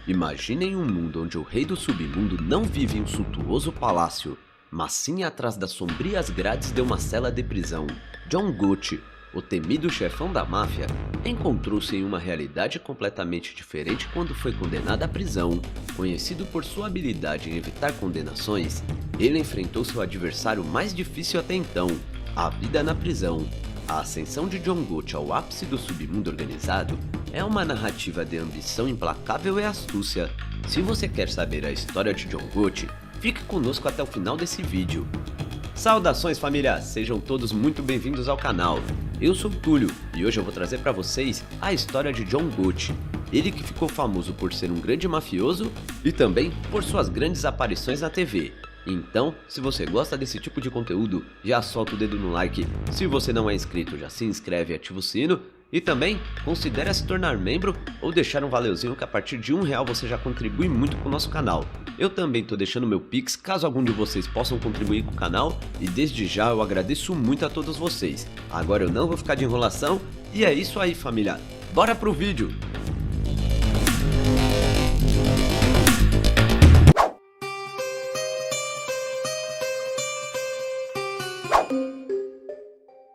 Imaginem um mundo onde o rei do submundo não vive em um suntuoso palácio, mas sim atrás das sombrias grades de uma cela de prisão. John Gotti, o temido chefão da máfia, encontrou-se em uma realidade completamente diferente quando foi condenado à prisão. Conhecido por sua habilidade em evitar condenações, ele enfrentou seu adversário mais difícil até então, a vida na prisão. A ascensão de John Gotti ao ápice do submundo organizado é uma narrativa de ambição implacável e astúcia. Se você quer saber a história de John Gotti, fique conosco até o final desse vídeo. Saudações família, sejam todos muito bem-vindos ao canal. Eu sou o Túlio e hoje eu vou trazer para vocês a história de John Gotti. Ele que ficou famoso por ser um grande mafioso e também por suas grandes aparições na TV. Então, se você gosta desse tipo de conteúdo, já solta o dedo no like. Se você não é inscrito, já se inscreve e ativa o sino. E também, considere se tornar membro ou deixar um valeuzinho que a partir de R$1 você já contribui muito com o nosso canal. Eu também tô deixando meu Pix, caso algum de vocês possam contribuir com o canal. E desde já eu agradeço muito a todos vocês. Agora eu não vou ficar de enrolação. E é isso aí família, bora pro vídeo!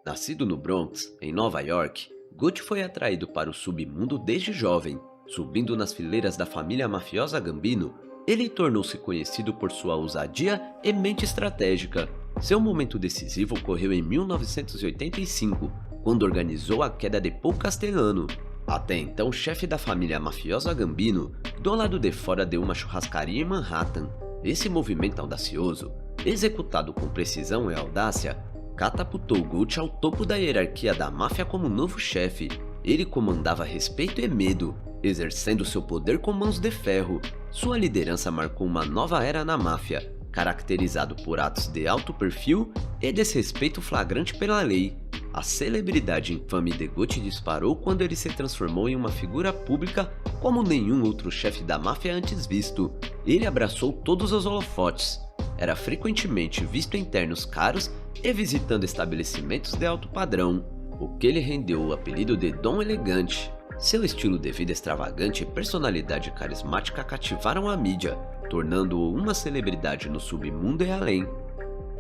Nascido no Bronx, em Nova York, Gotti foi atraído para o submundo desde jovem. Subindo nas fileiras da família mafiosa Gambino, ele tornou-se conhecido por sua ousadia e mente estratégica. Seu momento decisivo ocorreu em 1985, quando organizou a queda de Paul Castellano, até então chefe da família mafiosa Gambino, do lado de fora de uma churrascaria em Manhattan. Esse movimento audacioso, executado com precisão e audácia, catapultou Gotti ao topo da hierarquia da máfia como novo chefe. Ele comandava respeito e medo, exercendo seu poder com mãos de ferro. Sua liderança marcou uma nova era na máfia, caracterizado por atos de alto perfil e desrespeito flagrante pela lei. A celebridade infame de Gotti disparou quando ele se transformou em uma figura pública como nenhum outro chefe da máfia antes visto. Ele abraçou todos os holofotes. Era frequentemente visto em ternos caros e visitando estabelecimentos de alto padrão, o que lhe rendeu o apelido de Dom Elegante. Seu estilo de vida extravagante e personalidade carismática cativaram a mídia, tornando-o uma celebridade no submundo e além.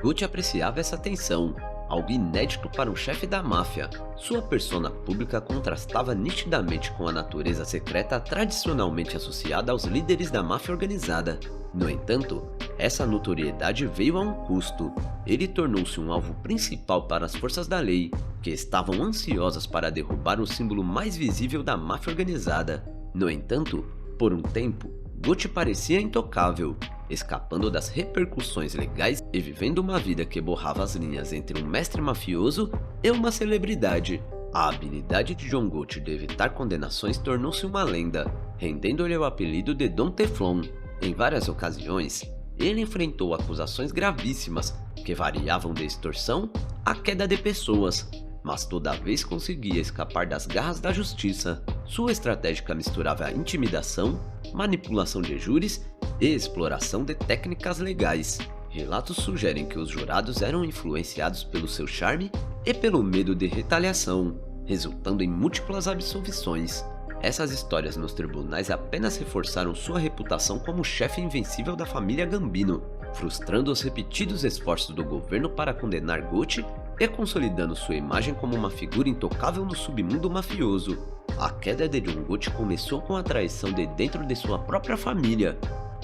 Gotti apreciava essa atenção, algo inédito para um chefe da máfia. Sua persona pública contrastava nitidamente com a natureza secreta tradicionalmente associada aos líderes da máfia organizada. No entanto, essa notoriedade veio a um custo. Ele tornou-se um alvo principal para as forças da lei, que estavam ansiosas para derrubar o símbolo mais visível da máfia organizada. No entanto, por um tempo, Gotti parecia intocável, escapando das repercussões legais e vivendo uma vida que borrava as linhas entre um mestre mafioso e uma celebridade. A habilidade de John Gotti de evitar condenações tornou-se uma lenda, rendendo-lhe o apelido de Dom Teflon. Em várias ocasiões, ele enfrentou acusações gravíssimas que variavam de extorsão à queda de pessoas, mas toda vez conseguia escapar das garras da justiça. Sua estratégia misturava intimidação, manipulação de júris e exploração de técnicas legais. Relatos sugerem que os jurados eram influenciados pelo seu charme e pelo medo de retaliação, resultando em múltiplas absolvições. Essas histórias nos tribunais apenas reforçaram sua reputação como chefe invencível da família Gambino, frustrando os repetidos esforços do governo para condenar Gotti e consolidando sua imagem como uma figura intocável no submundo mafioso. A queda de John Gotti começou com a traição de dentro de sua própria família.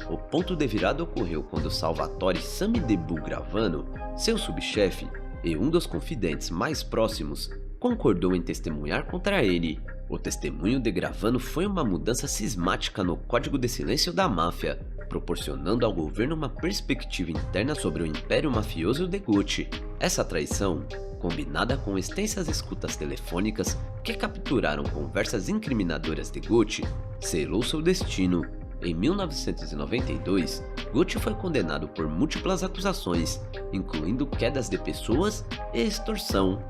O ponto de virada ocorreu quando Salvatore Samidebu Gravano, seu subchefe e um dos confidentes mais próximos, concordou em testemunhar contra ele. O testemunho de Gravano foi uma mudança cismática no código de silêncio da máfia, proporcionando ao governo uma perspectiva interna sobre o império mafioso de Gotti. Essa traição, combinada com extensas escutas telefônicas que capturaram conversas incriminadoras de Gotti, selou seu destino. Em 1992, Gotti foi condenado por múltiplas acusações, incluindo quedas de pessoas e extorsão.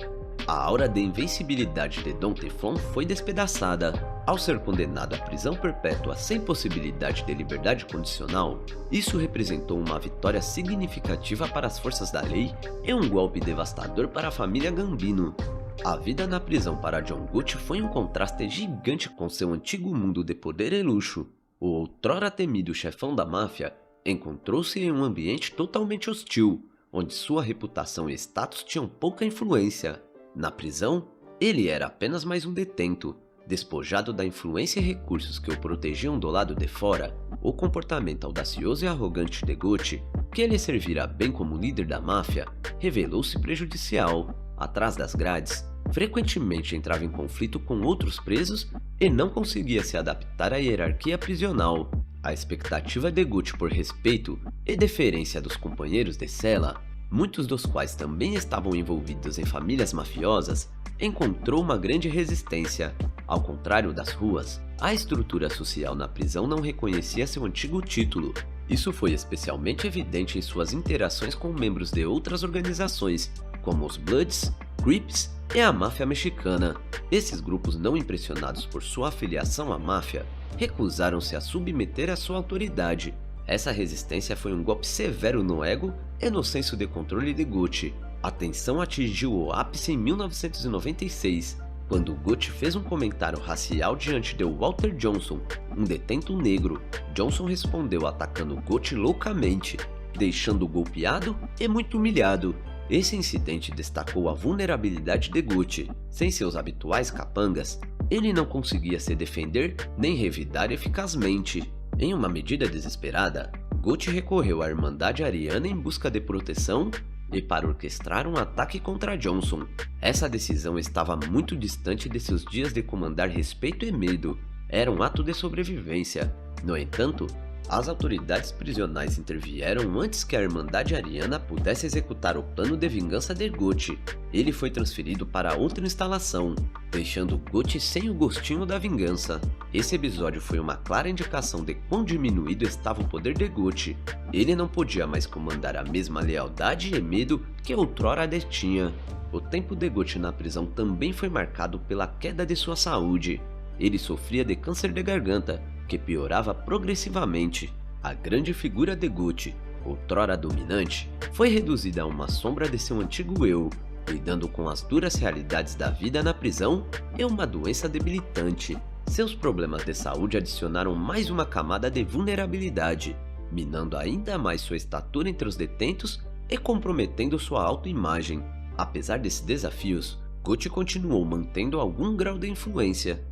A aura de invencibilidade de Dom Teflon foi despedaçada. Ao ser condenado à prisão perpétua sem possibilidade de liberdade condicional, isso representou uma vitória significativa para as forças da lei e um golpe devastador para a família Gambino. A vida na prisão para John Gotti foi um contraste gigante com seu antigo mundo de poder e luxo. O outrora outrora temido chefão da máfia encontrou-se em um ambiente totalmente hostil, onde sua reputação e status tinham pouca influência. Na prisão, ele era apenas mais um detento. Despojado da influência e recursos que o protegiam do lado de fora, o comportamento audacioso e arrogante de Gucci, que lhe servira bem como líder da máfia, revelou-se prejudicial. Atrás das grades, frequentemente entrava em conflito com outros presos e não conseguia se adaptar à hierarquia prisional. A expectativa de Gucci por respeito e deferência dos companheiros de cela, muitos dos quais também estavam envolvidos em famílias mafiosas, encontrou uma grande resistência. Ao contrário das ruas, a estrutura social na prisão não reconhecia seu antigo título. Isso foi especialmente evidente em suas interações com membros de outras organizações, como os Bloods, Crips e a máfia mexicana. Esses grupos, não impressionados por sua afiliação à máfia, recusaram-se a submeter a sua autoridade. Essa resistência foi um golpe severo no ego e no senso de controle de Gucci. A tensão atingiu o ápice em 1996, quando Gucci fez um comentário racial diante de Walter Johnson, um detento negro. Johnson respondeu atacando Gucci loucamente, deixando-o golpeado e muito humilhado. Esse incidente destacou a vulnerabilidade de Gucci. Sem seus habituais capangas, ele não conseguia se defender nem revidar eficazmente. Em uma medida desesperada, Gucci recorreu à Irmandade Ariana em busca de proteção e para orquestrar um ataque contra Johnson. Essa decisão estava muito distante de seus dias de comandar respeito e medo. Era um ato de sobrevivência. No entanto, as autoridades prisionais intervieram antes que a Irmandade Ariana pudesse executar o plano de vingança de Gucci. Ele foi transferido para outra instalação, deixando Gucci sem o gostinho da vingança. Esse episódio foi uma clara indicação de quão diminuído estava o poder de Gucci. Ele não podia mais comandar a mesma lealdade e medo que outrora detinha. O tempo de Gucci na prisão também foi marcado pela queda de sua saúde. Ele sofria de câncer de garganta, que piorava progressivamente. A grande figura de Gucci, outrora dominante, foi reduzida a uma sombra de seu antigo eu, lidando com as duras realidades da vida na prisão e uma doença debilitante. Seus problemas de saúde adicionaram mais uma camada de vulnerabilidade, minando ainda mais sua estatura entre os detentos e comprometendo sua autoimagem. Apesar desses desafios, Gucci continuou mantendo algum grau de influência.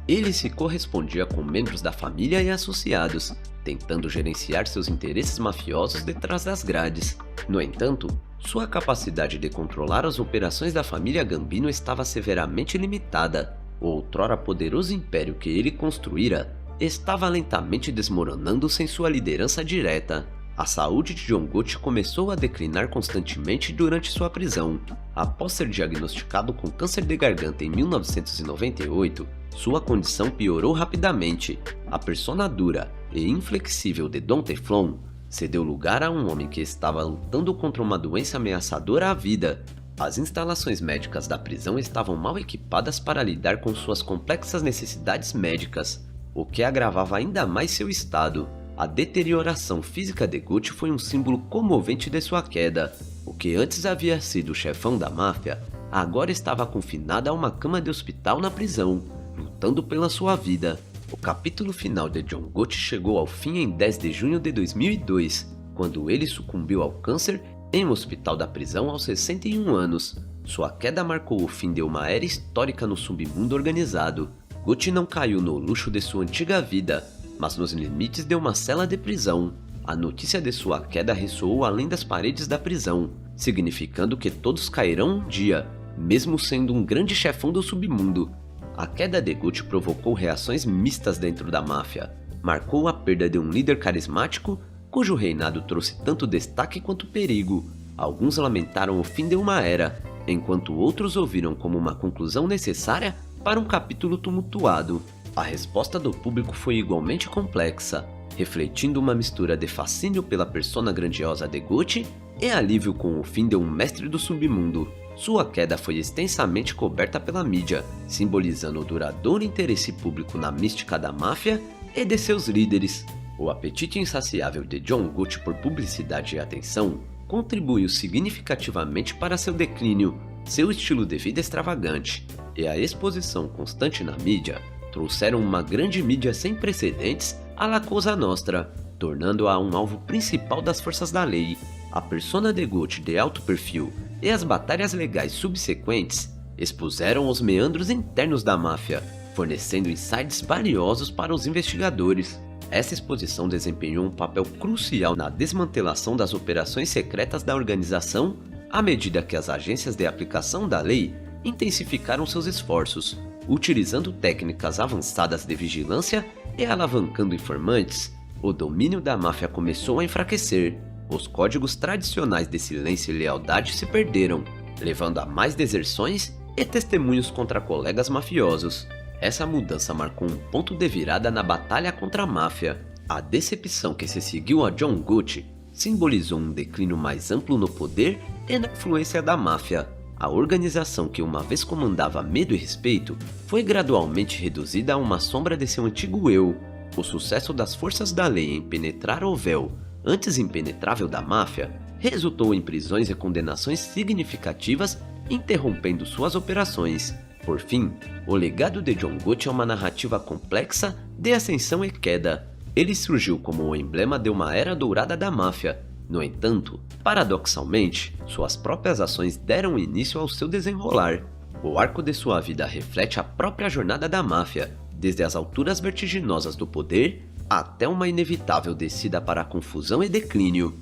Ele se correspondia com membros da família e associados, tentando gerenciar seus interesses mafiosos detrás das grades. No entanto, sua capacidade de controlar as operações da família Gambino estava severamente limitada. O outrora poderoso império que ele construíra estava lentamente desmoronando sem sua liderança direta. A saúde de John Gucci começou a declinar constantemente durante sua prisão. Após ser diagnosticado com câncer de garganta em 1998, sua condição piorou rapidamente. A persona dura e inflexível de Don Teflon cedeu lugar a um homem que estava lutando contra uma doença ameaçadora à vida. As instalações médicas da prisão estavam mal equipadas para lidar com suas complexas necessidades médicas, o que agravava ainda mais seu estado. A deterioração física de Gucci foi um símbolo comovente de sua queda. O que antes havia sido o chefão da máfia, agora estava confinado a uma cama de hospital na prisão, lutando pela sua vida. O capítulo final de John Gucci chegou ao fim em 10 de junho de 2002, quando ele sucumbiu ao câncer em um hospital da prisão aos 61 anos. Sua queda marcou o fim de uma era histórica no submundo organizado. Gucci não caiu no luxo de sua antiga vida, mas nos limites de uma cela de prisão. A notícia de sua queda ressoou além das paredes da prisão, significando que todos cairão um dia, mesmo sendo um grande chefão do submundo. A queda de Gucci provocou reações mistas dentro da máfia. Marcou a perda de um líder carismático, cujo reinado trouxe tanto destaque quanto perigo. Alguns lamentaram o fim de uma era, enquanto outros o viram como uma conclusão necessária para um capítulo tumultuado. A resposta do público foi igualmente complexa, refletindo uma mistura de fascínio pela persona grandiosa de Gucci e alívio com o fim de um mestre do submundo. Sua queda foi extensamente coberta pela mídia, simbolizando o duradouro interesse público na mística da máfia e de seus líderes. O apetite insaciável de John Gucci por publicidade e atenção contribuiu significativamente para seu declínio. Seu estilo de vida extravagante e a exposição constante na mídia trouxeram uma grande mídia sem precedentes alla Cosa Nostra, tornando-a um alvo principal das forças da lei. A persona de Gucci de alto perfil e as batalhas legais subsequentes expuseram os meandros internos da máfia, fornecendo insights valiosos para os investigadores. Essa exposição desempenhou um papel crucial na desmantelação das operações secretas da organização, à medida que as agências de aplicação da lei intensificaram seus esforços, utilizando técnicas avançadas de vigilância e alavancando informantes. O domínio da máfia começou a enfraquecer. Os códigos tradicionais de silêncio e lealdade se perderam, levando a mais deserções e testemunhos contra colegas mafiosos. Essa mudança marcou um ponto de virada na batalha contra a máfia. A decepção que se seguiu a John Gucci simbolizou um declínio mais amplo no poder e na influência da máfia. A organização que uma vez comandava medo e respeito foi gradualmente reduzida a uma sombra de seu antigo eu. O sucesso das forças da lei em penetrar o véu antes impenetrável da máfia resultou em prisões e condenações significativas, interrompendo suas operações. Por fim, o legado de John Gucci é uma narrativa complexa de ascensão e queda. Ele surgiu como o emblema de uma era dourada da máfia. No entanto, paradoxalmente, suas próprias ações deram início ao seu desenrolar. O arco de sua vida reflete a própria jornada da máfia, desde as alturas vertiginosas do poder até uma inevitável descida para a confusão e declínio.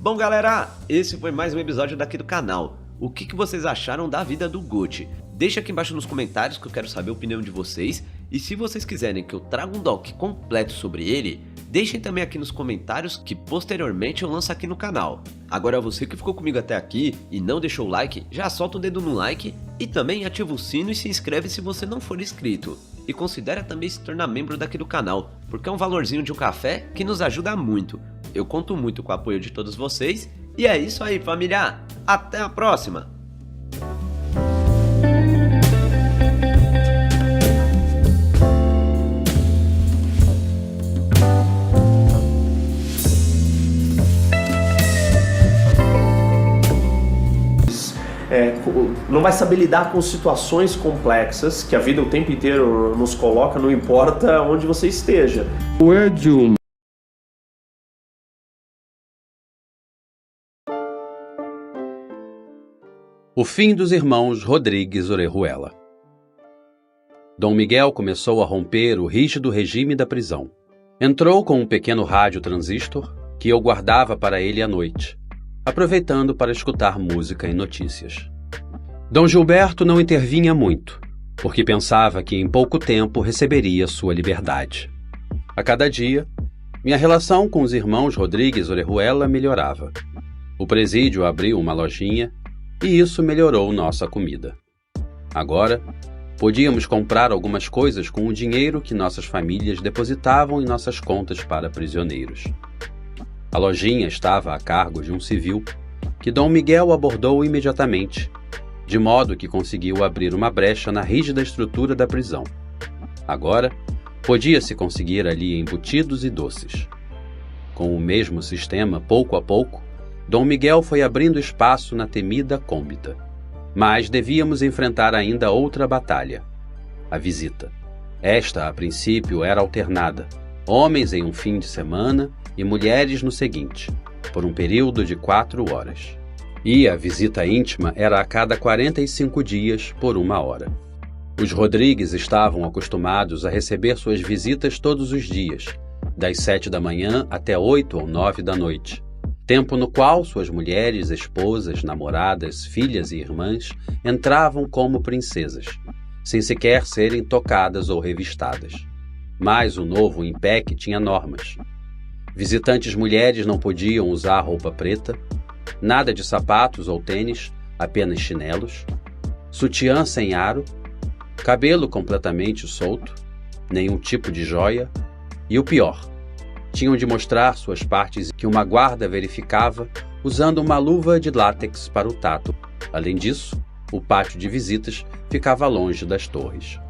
Bom galera, esse foi mais um episódio daqui do canal. O que vocês acharam da vida do Gucci? Deixa aqui embaixo nos comentários que eu quero saber a opinião de vocês. E se vocês quiserem que eu traga um doc completo sobre ele, deixem também aqui nos comentários que posteriormente eu lanço aqui no canal. Agora você que ficou comigo até aqui e não deixou o like, já solta o dedo no like e também ativa o sino e se inscreve se você não for inscrito. E considera também se tornar membro daqui do canal, porque é um valorzinho de um café que nos ajuda muito. Eu conto muito com o apoio de todos vocês. E é isso aí, família! Até a próxima! Não vai saber lidar com situações complexas que a vida o tempo inteiro nos coloca, não importa onde você esteja. O fim dos irmãos Rodrigues Orejuela. Dom Miguel começou a romper o rígido regime da prisão. Entrou com um pequeno rádio transistor que eu guardava para ele à noite, aproveitando para escutar música e notícias. Dom Gilberto não intervinha muito, porque pensava que em pouco tempo receberia sua liberdade. A cada dia, minha relação com os irmãos Rodrigues Orejuela melhorava. O presídio abriu uma lojinha e isso melhorou nossa comida. Agora, podíamos comprar algumas coisas com o dinheiro que nossas famílias depositavam em nossas contas para prisioneiros. A lojinha estava a cargo de um civil que Dom Miguel abordou imediatamente, de modo que conseguiu abrir uma brecha na rígida estrutura da prisão. Agora, podia-se conseguir ali embutidos e doces. Com o mesmo sistema, pouco a pouco, Dom Miguel foi abrindo espaço na temida cômbita. Mas devíamos enfrentar ainda outra batalha: a visita. Esta, a princípio, era alternada, homens em um fim de semana e mulheres no seguinte, por um período de 4 horas. E a visita íntima era a cada 45 dias por 1 hora. Os Rodrigues estavam acostumados a receber suas visitas todos os dias, das 7 da manhã até 8 ou 9 da noite, tempo no qual suas mulheres, esposas, namoradas, filhas e irmãs entravam como princesas, sem sequer serem tocadas ou revistadas. Mas o novo IMPEC tinha normas. Visitantes mulheres não podiam usar roupa preta, nada de sapatos ou tênis, apenas chinelos, sutiã sem aro, cabelo completamente solto, nenhum tipo de joia e o pior, tinham de mostrar suas partes que uma guarda verificava usando uma luva de látex para o tato. Além disso, o pátio de visitas ficava longe das torres.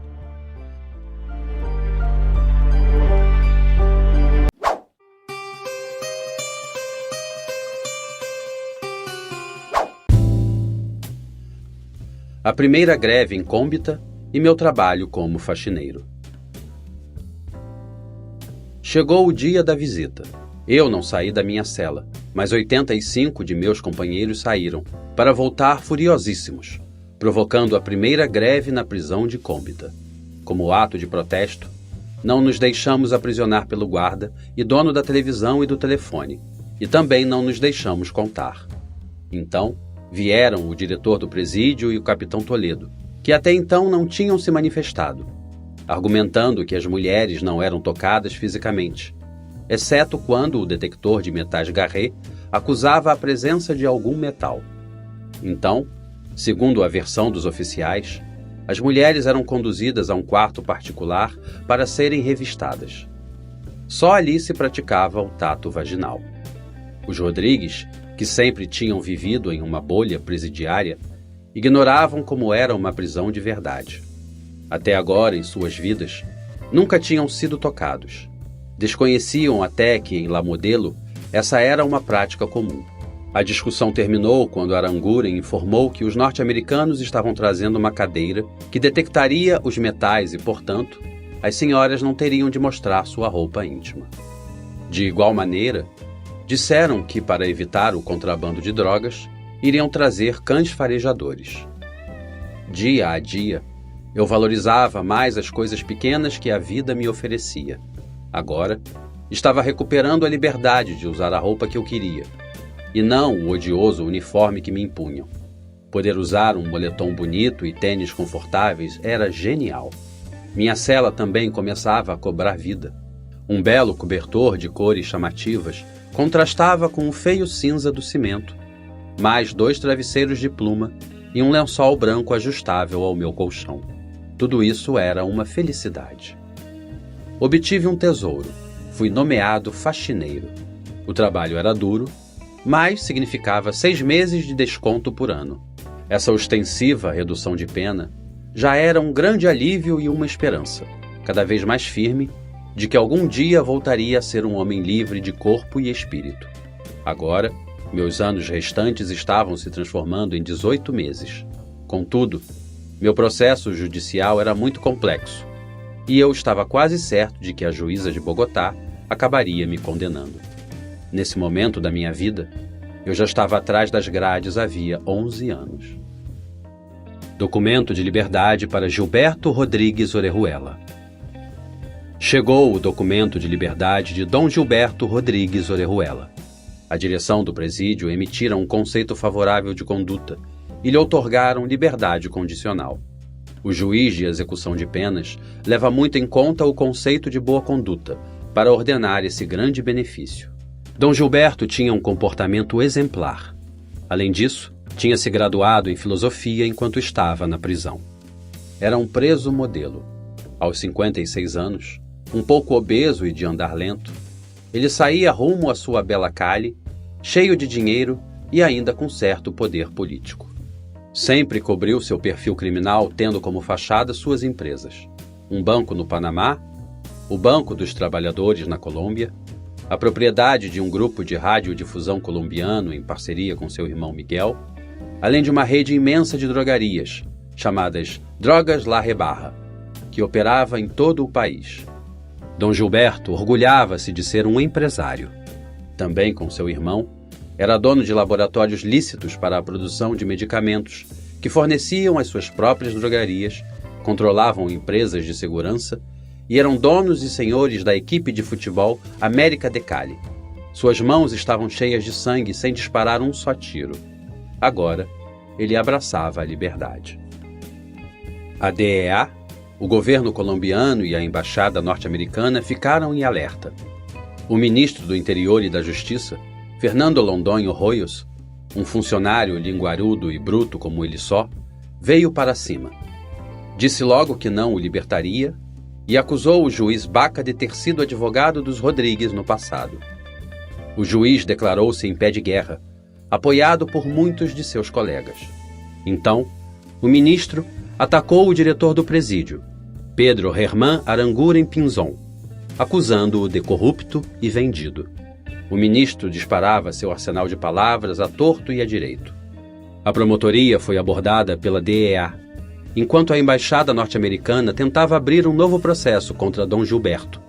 A primeira greve incômbita e meu trabalho como faxineiro. Chegou o dia da visita. Eu não saí da minha cela, mas 85 de meus companheiros saíram, para voltar furiosíssimos, provocando a primeira greve na prisão de Cômbita. Como ato de protesto, não nos deixamos aprisionar pelo guarda e dono da televisão e do telefone, e também não nos deixamos contar. Então, vieram o diretor do presídio e o capitão Toledo, que até então não tinham se manifestado, argumentando que as mulheres não eram tocadas fisicamente, exceto quando o detector de metais Garret acusava a presença de algum metal. Então, segundo a versão dos oficiais, as mulheres eram conduzidas a um quarto particular para serem revistadas. Só ali se praticava o tato vaginal. Os Rodrigues, que sempre tinham vivido em uma bolha presidiária, ignoravam como era uma prisão de verdade. Até agora, em suas vidas, nunca tinham sido tocados. Desconheciam até que, em La Modelo, essa era uma prática comum. A discussão terminou quando Aranguren informou que os norte-americanos estavam trazendo uma cadeira que detectaria os metais e, portanto, as senhoras não teriam de mostrar sua roupa íntima. De igual maneira, disseram que, para evitar o contrabando de drogas, iriam trazer cães farejadores. Dia a dia, eu valorizava mais as coisas pequenas que a vida me oferecia. Agora, estava recuperando a liberdade de usar a roupa que eu queria, e não o odioso uniforme que me impunham. Poder usar um moletom bonito e tênis confortáveis era genial. Minha cela também começava a cobrar vida. Um belo cobertor de cores chamativas contrastava com o feio cinza do cimento, mais 2 travesseiros de pluma e um lençol branco ajustável ao meu colchão. Tudo isso era uma felicidade. Obtive um tesouro. Fui nomeado faxineiro. O trabalho era duro, mas significava 6 meses de desconto por ano. Essa ostensiva redução de pena já era um grande alívio e uma esperança, cada vez mais firme, de que algum dia voltaria a ser um homem livre de corpo e espírito. Agora, meus anos restantes estavam se transformando em 18 meses. Contudo, meu processo judicial era muito complexo, e eu estava quase certo de que a juíza de Bogotá acabaria me condenando. Nesse momento da minha vida, eu já estava atrás das grades havia 11 anos. Documento de liberdade para Gilberto Rodrigues Orejuela. Chegou o documento de liberdade de Dom Gilberto Rodrigues Orejuela. A direção do presídio emitira um conceito favorável de conduta e lhe outorgaram liberdade condicional. O juiz de execução de penas leva muito em conta o conceito de boa conduta para ordenar esse grande benefício. Dom Gilberto tinha um comportamento exemplar. Além disso, tinha se graduado em filosofia enquanto estava na prisão. Era um preso modelo. Aos 56 anos, um pouco obeso e de andar lento, ele saía rumo à sua bela Cali, cheio de dinheiro e ainda com certo poder político. Sempre cobriu seu perfil criminal tendo como fachada suas empresas: um banco no Panamá, o Banco dos Trabalhadores na Colômbia, a propriedade de um grupo de radiodifusão colombiano em parceria com seu irmão Miguel, além de uma rede imensa de drogarias, chamadas Drogas La Rebarra, que operava em todo o país. Dom Gilberto orgulhava-se de ser um empresário. Também com seu irmão, era dono de laboratórios lícitos para a produção de medicamentos que forneciam às suas próprias drogarias, controlavam empresas de segurança e eram donos e senhores da equipe de futebol América de Cali. Suas mãos estavam cheias de sangue sem disparar um só tiro. Agora, ele abraçava a liberdade. A DEA, o governo colombiano e a embaixada norte-americana ficaram em alerta. O ministro do Interior e da Justiça, Fernando Londoño Hoyos, um funcionário linguarudo e bruto como ele só, veio para cima. Disse logo que não o libertaria e acusou o juiz Baca de ter sido advogado dos Rodrigues no passado. O juiz declarou-se em pé de guerra, apoiado por muitos de seus colegas. Então, o ministro atacou o diretor do presídio, Pedro Germán Aranguren Pinzón, acusando-o de corrupto e vendido. O ministro disparava seu arsenal de palavras a torto e a direito. A promotoria foi abordada pela DEA, enquanto a embaixada norte-americana tentava abrir um novo processo contra Dom Gilberto,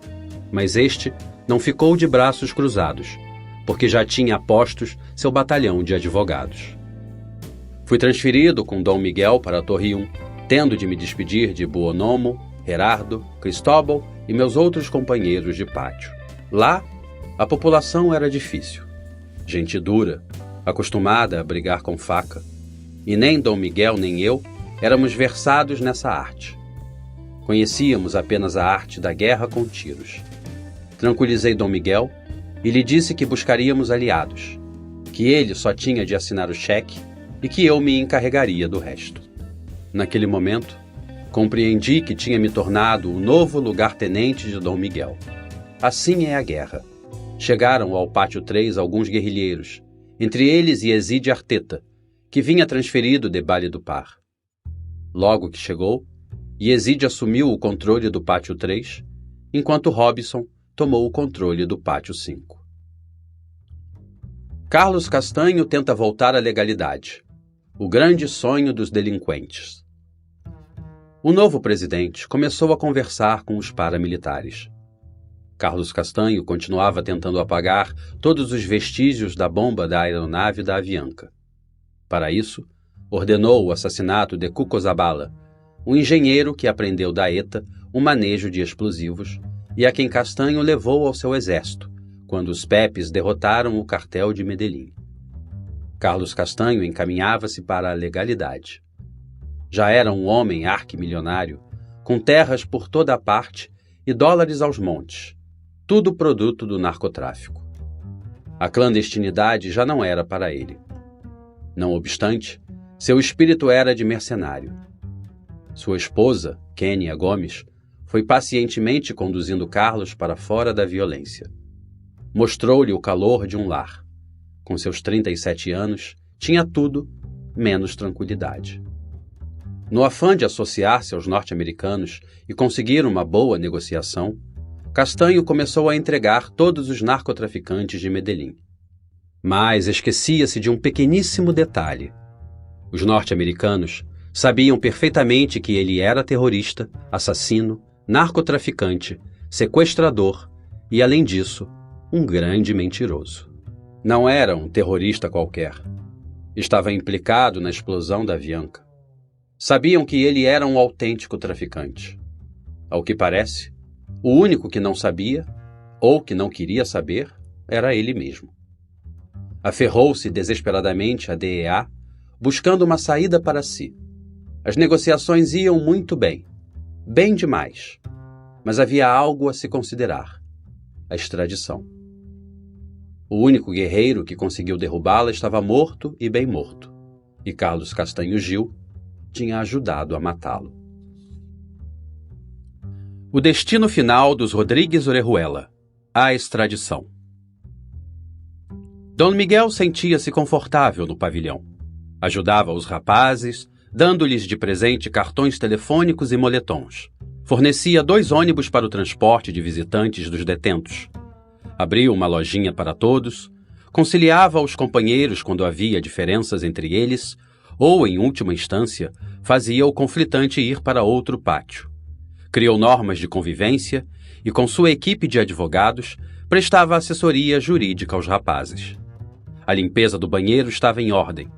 mas este não ficou de braços cruzados, porque já tinha a postos seu batalhão de advogados. Fui transferido com Dom Miguel para a Torre 1, tendo de me despedir de Buonomo, Gerardo, Cristóbal e meus outros companheiros de pátio. Lá, a população era difícil. Gente dura, acostumada a brigar com faca. E nem Dom Miguel nem eu éramos versados nessa arte. Conhecíamos apenas a arte da guerra com tiros. Tranquilizei Dom Miguel e lhe disse que buscaríamos aliados, que ele só tinha de assinar o cheque e que eu me encarregaria do resto. Naquele momento, compreendi que tinha me tornado o novo lugar-tenente de Dom Miguel. Assim é a guerra. Chegaram ao Pátio 3 alguns guerrilheiros, entre eles Yezid Arteta, que vinha transferido de Baile do Par. Logo que chegou, Yezid assumiu o controle do Pátio 3, enquanto Robson tomou o controle do Pátio 5. Carlos Castanho tenta voltar à legalidade. O grande sonho dos delinquentes. O novo presidente começou a conversar com os paramilitares. Carlos Castanho continuava tentando apagar todos os vestígios da bomba da aeronave da Avianca. Para isso, ordenou o assassinato de Cuco Zabala, um engenheiro que aprendeu da ETA o manejo de explosivos e a quem Castanho levou ao seu exército, quando os Pepes derrotaram o cartel de Medellín. Carlos Castanho encaminhava-se para a legalidade. Já era um homem arquimilionário, com terras por toda a parte e dólares aos montes, tudo produto do narcotráfico. A clandestinidade já não era para ele. Não obstante, seu espírito era de mercenário. Sua esposa, Kênia Gomes, foi pacientemente conduzindo Carlos para fora da violência. Mostrou-lhe o calor de um lar. Com seus 37 anos, tinha tudo, menos tranquilidade. No afã de associar-se aos norte-americanos e conseguir uma boa negociação, Castanho começou a entregar todos os narcotraficantes de Medellín. Mas esquecia-se de um pequeníssimo detalhe. Os norte-americanos sabiam perfeitamente que ele era terrorista, assassino, narcotraficante, sequestrador e, além disso, um grande mentiroso. Não era um terrorista qualquer. Estava implicado na explosão da Avianca. Sabiam que ele era um autêntico traficante. Ao que parece, o único que não sabia, ou que não queria saber, era ele mesmo. Aferrou-se desesperadamente à DEA, buscando uma saída para si. As negociações iam muito bem, bem demais, mas havia algo a se considerar: a extradição. O único guerreiro que conseguiu derrubá-la estava morto e bem morto, e Carlos Castanho Gil tinha ajudado a matá-lo. O destino final dos Rodrigues Orejuela, a extradição. Dom Miguel sentia-se confortável no pavilhão. Ajudava os rapazes, dando-lhes de presente cartões telefônicos e moletons. Fornecia 2 ônibus para o transporte de visitantes dos detentos. Abriu uma lojinha para todos, conciliava os companheiros quando havia diferenças entre eles, ou, em última instância, fazia o conflitante ir para outro pátio. Criou normas de convivência e, com sua equipe de advogados, prestava assessoria jurídica aos rapazes. A limpeza do banheiro estava em ordem,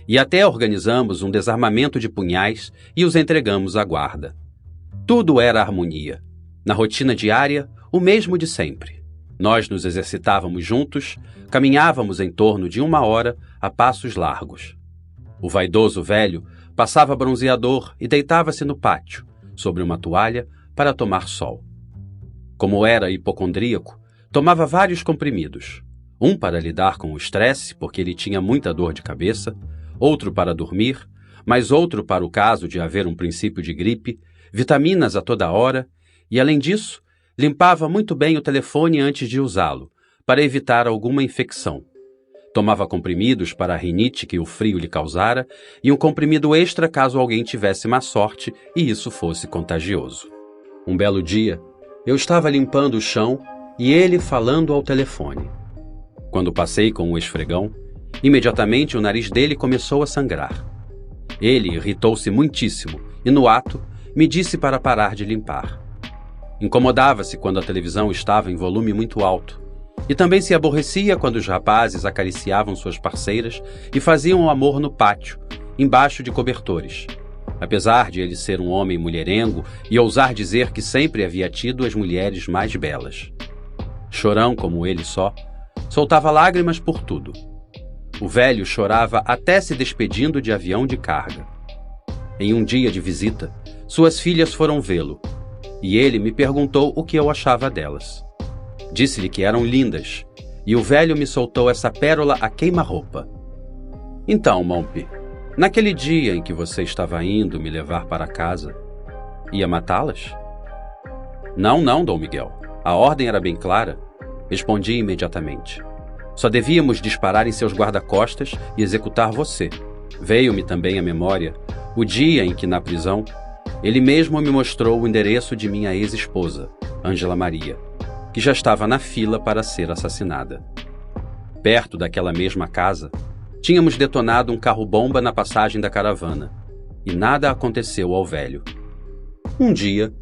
e até organizamos um desarmamento de punhais e os entregamos à guarda. Tudo era harmonia. Na rotina diária, o mesmo de sempre. Nós nos exercitávamos juntos, caminhávamos em torno de 1 hora a passos largos. O vaidoso velho passava bronzeador e deitava-se no pátio, sobre uma toalha, para tomar sol. Como era hipocondríaco, tomava vários comprimidos. Um para lidar com o estresse, porque ele tinha muita dor de cabeça, outro para dormir, mais outro para o caso de haver um princípio de gripe, vitaminas a toda hora, e, além disso, limpava muito bem o telefone antes de usá-lo, para evitar alguma infecção. Tomava comprimidos para a rinite que o frio lhe causara e um comprimido extra caso alguém tivesse má sorte e isso fosse contagioso. Um belo dia, eu estava limpando o chão e ele falando ao telefone. Quando passei com o esfregão, imediatamente o nariz dele começou a sangrar. Ele irritou-se muitíssimo e, no ato, me disse para parar de limpar. Incomodava-se quando a televisão estava em volume muito alto. E também se aborrecia quando os rapazes acariciavam suas parceiras e faziam o amor no pátio, embaixo de cobertores. Apesar de ele ser um homem mulherengo e ousar dizer que sempre havia tido as mulheres mais belas. Chorão como ele só, soltava lágrimas por tudo. O velho chorava até se despedindo de avião de carga. Em um dia de visita, suas filhas foram vê-lo, e ele me perguntou o que eu achava delas. Disse-lhe que eram lindas, e o velho me soltou essa pérola a queima-roupa. Então, Mompi, naquele dia em que você estava indo me levar para casa, ia matá-las? Não, Dom Miguel. A ordem era bem clara. Respondi imediatamente. Só devíamos disparar em seus guarda-costas e executar você. Veio-me também à memória o dia em que, na prisão, ele mesmo me mostrou o endereço de minha ex-esposa, Ângela Maria, que já estava na fila para ser assassinada. Perto daquela mesma casa, tínhamos detonado um carro-bomba na passagem da caravana, e nada aconteceu ao velho. Um dia,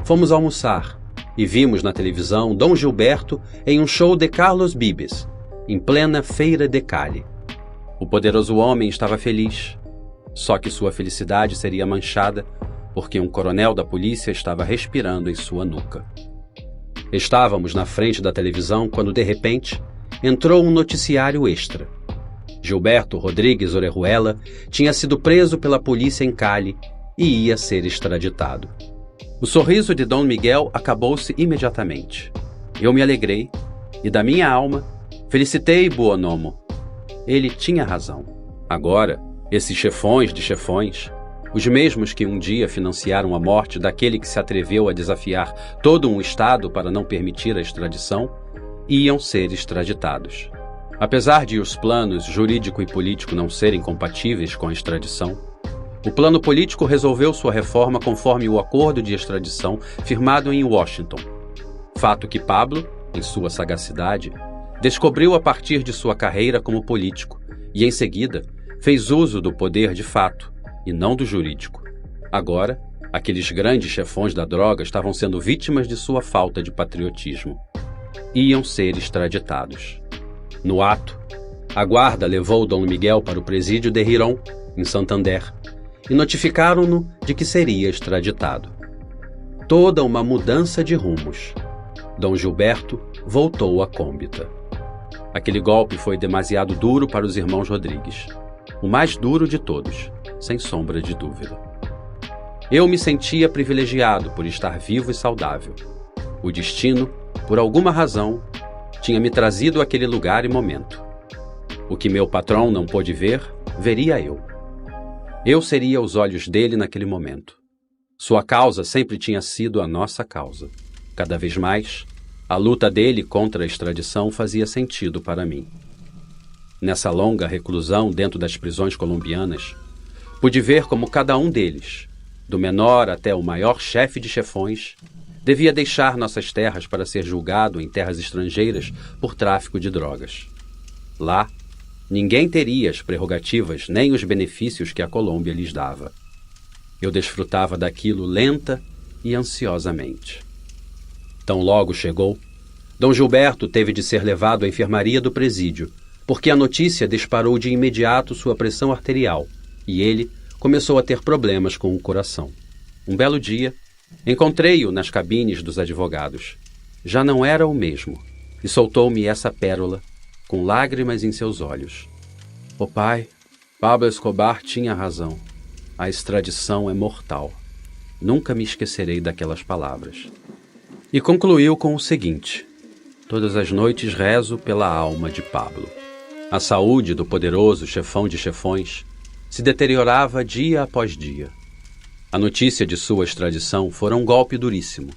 fomos almoçar e vimos na televisão Dom Gilberto em um show de Carlos Vives, em plena Feira de Cali. O poderoso homem estava feliz, só que sua felicidade seria manchada porque um coronel da polícia estava respirando em sua nuca. Estávamos na frente da televisão quando, de repente, entrou um noticiário extra. Gilberto Rodrigues Orejuela tinha sido preso pela polícia em Cali e ia ser extraditado. O sorriso de Dom Miguel acabou-se imediatamente. Eu me alegrei e, da minha alma, felicitei Buonomo. Ele tinha razão. Agora, esses chefões de chefões, os mesmos que um dia financiaram a morte daquele que se atreveu a desafiar todo um Estado para não permitir a extradição, iam ser extraditados. Apesar de os planos jurídico e político não serem compatíveis com a extradição, o plano político resolveu sua reforma conforme o acordo de extradição firmado em Washington. Fato que Pablo, em sua sagacidade, descobriu a partir de sua carreira como político e, em seguida, fez uso do poder de fato e não do jurídico. Agora, aqueles grandes chefões da droga estavam sendo vítimas de sua falta de patriotismo. Iam ser extraditados. No ato, a guarda levou Dom Miguel para o presídio de Riron, em Santander, e notificaram-no de que seria extraditado. Toda uma mudança de rumos. Dom Gilberto voltou à cômbita. Aquele golpe foi demasiado duro para os irmãos Rodrigues. O mais duro de todos, sem sombra de dúvida. Eu me sentia privilegiado por estar vivo e saudável. O destino, por alguma razão, tinha me trazido àquele lugar e momento. O que meu patrão não pôde ver, veria eu. Eu seria os olhos dele naquele momento. Sua causa sempre tinha sido a nossa causa. Cada vez mais, a luta dele contra a extradição fazia sentido para mim. Nessa longa reclusão dentro das prisões colombianas, pude ver como cada um deles, do menor até o maior chefe de chefões, devia deixar nossas terras para ser julgado em terras estrangeiras por tráfico de drogas. Lá, ninguém teria as prerrogativas nem os benefícios que a Colômbia lhes dava. Eu desfrutava daquilo lenta e ansiosamente. Tão logo chegou, Dom Gilberto teve de ser levado à enfermaria do presídio, porque a notícia disparou de imediato sua pressão arterial e ele começou a ter problemas com o coração. Um belo dia, encontrei-o nas cabines dos advogados. Já não era o mesmo e soltou-me essa pérola com lágrimas em seus olhos. "Ô pai, Pablo Escobar tinha razão. A extradição é mortal." Nunca me esquecerei daquelas palavras. E concluiu com o seguinte: "Todas as noites rezo pela alma de Pablo." A saúde do poderoso chefão de chefões se deteriorava dia após dia. A notícia de sua extradição fora um golpe duríssimo.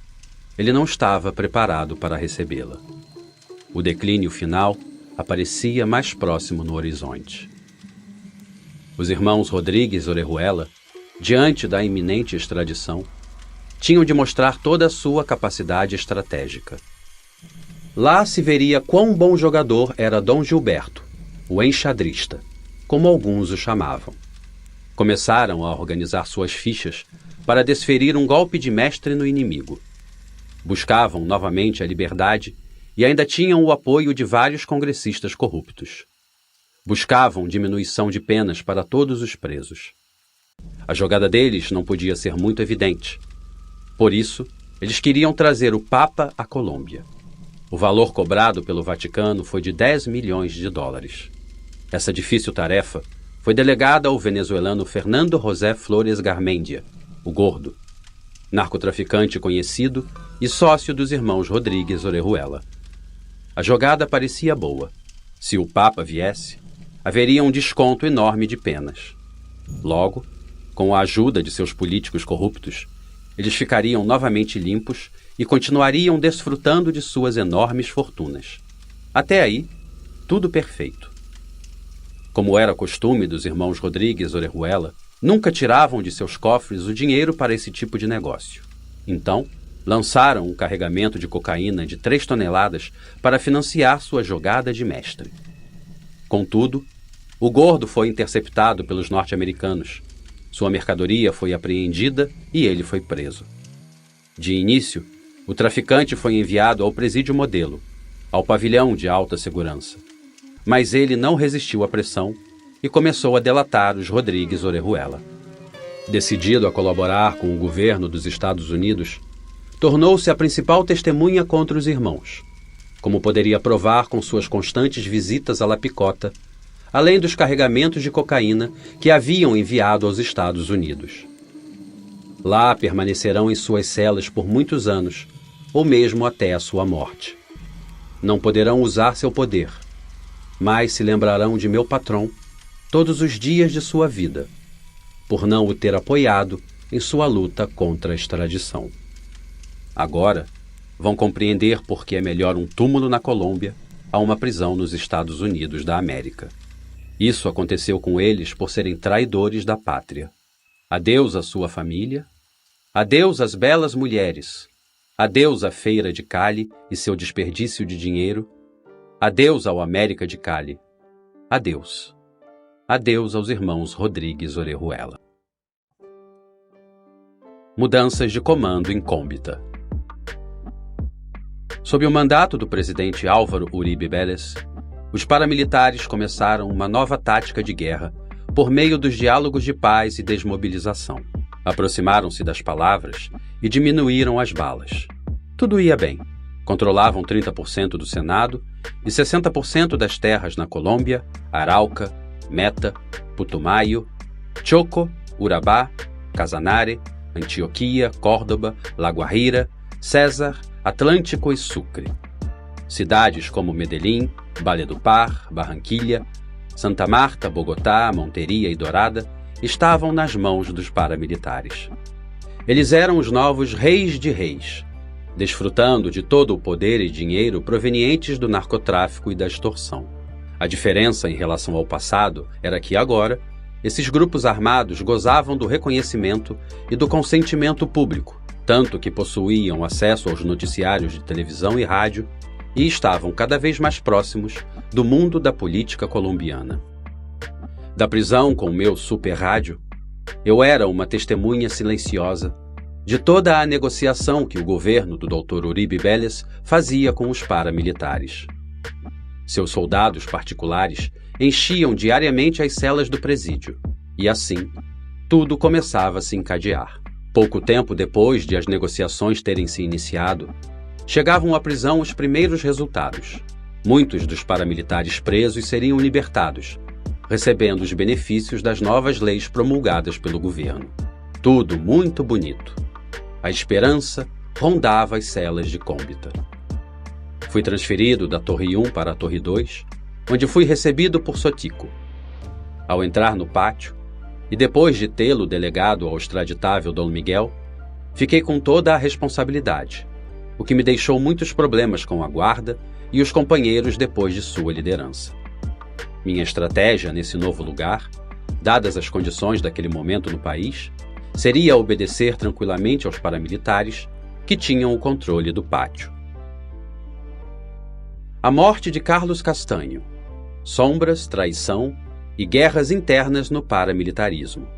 Ele não estava preparado para recebê-la. O declínio final aparecia mais próximo no horizonte. Os irmãos Rodrigues Orejuela, diante da iminente extradição, tinham de mostrar toda a sua capacidade estratégica. Lá se veria quão bom jogador era Dom Gilberto, o enxadrista, como alguns o chamavam. Começaram a organizar suas fichas para desferir um golpe de mestre no inimigo. Buscavam novamente a liberdade e ainda tinham o apoio de vários congressistas corruptos. Buscavam diminuição de penas para todos os presos. A jogada deles não podia ser muito evidente. Por isso, eles queriam trazer o Papa à Colômbia. O valor cobrado pelo Vaticano foi de 10 milhões de dólares. Essa difícil tarefa foi delegada ao venezuelano Fernando José Flores Garmendia, o Gordo, narcotraficante conhecido e sócio dos irmãos Rodríguez Orejuela. A jogada parecia boa. Se o Papa viesse, haveria um desconto enorme de penas. Logo, com a ajuda de seus políticos corruptos, eles ficariam novamente limpos e continuariam desfrutando de suas enormes fortunas. Até aí, tudo perfeito. Como era costume dos irmãos Rodríguez Orejuela, nunca tiravam de seus cofres o dinheiro para esse tipo de negócio. Então, lançaram um carregamento de cocaína de 3 toneladas para financiar sua jogada de mestre. Contudo, o Gordo foi interceptado pelos norte-americanos. Sua mercadoria foi apreendida e ele foi preso. De início, o traficante foi enviado ao presídio Modelo, ao pavilhão de alta segurança. Mas ele não resistiu à pressão e começou a delatar os Rodríguez Orejuela. Decidido a colaborar com o governo dos Estados Unidos, tornou-se a principal testemunha contra os irmãos, como poderia provar com suas constantes visitas à La Picota, além dos carregamentos de cocaína que haviam enviado aos Estados Unidos. Lá permanecerão em suas celas por muitos anos, ou mesmo até a sua morte. Não poderão usar seu poder, mas se lembrarão de meu patrão todos os dias de sua vida, por não o ter apoiado em sua luta contra a extradição. Agora, vão compreender por que é melhor um túmulo na Colômbia a uma prisão nos Estados Unidos da América. Isso aconteceu com eles por serem traidores da pátria. Adeus à sua família, adeus às belas mulheres, adeus à feira de Cali e seu desperdício de dinheiro, adeus ao América de Cali, adeus. Adeus aos irmãos Rodríguez Orejuela. Mudanças de comando em Cúmbita. Sob o mandato do presidente Álvaro Uribe Vélez, os paramilitares começaram uma nova tática de guerra por meio dos diálogos de paz e desmobilização. Aproximaram-se das palavras e diminuíram as balas. Tudo ia bem. Controlavam 30% do Senado e 60% das terras na Colômbia, Arauca, Meta, Putumayo, Choco, Urabá, Casanare, Antioquia, Córdoba, La Guajira, César, Atlântico e Sucre. Cidades como Medellín, Valledupar, Barranquilla, Santa Marta, Bogotá, Monteria e Dorada estavam nas mãos dos paramilitares. Eles eram os novos reis de reis, desfrutando de todo o poder e dinheiro provenientes do narcotráfico e da extorsão. A diferença em relação ao passado era que agora, esses grupos armados gozavam do reconhecimento e do consentimento público, tanto que possuíam acesso aos noticiários de televisão e rádio e estavam cada vez mais próximos do mundo da política colombiana. Da prisão com meu super rádio, eu era uma testemunha silenciosa de toda a negociação que o governo do Dr. Uribe Vélez fazia com os paramilitares. Seus soldados particulares enchiam diariamente as celas do presídio, e assim, tudo começava a se encadear. Pouco tempo depois de as negociações terem se iniciado, chegavam à prisão os primeiros resultados. Muitos dos paramilitares presos seriam libertados, recebendo os benefícios das novas leis promulgadas pelo governo. Tudo muito bonito. A esperança rondava as celas de Cúmbita. Fui transferido da Torre 1 para a Torre 2, onde fui recebido por Sotico. Ao entrar no pátio, e depois de tê-lo delegado ao extraditável Dom Miguel, fiquei com toda a responsabilidade, o que me deixou muitos problemas com a guarda e os companheiros depois de sua liderança. Minha estratégia nesse novo lugar, dadas as condições daquele momento no país, seria obedecer tranquilamente aos paramilitares que tinham o controle do pátio. A morte de Carlos Castanho, sombras, traição e guerras internas no paramilitarismo.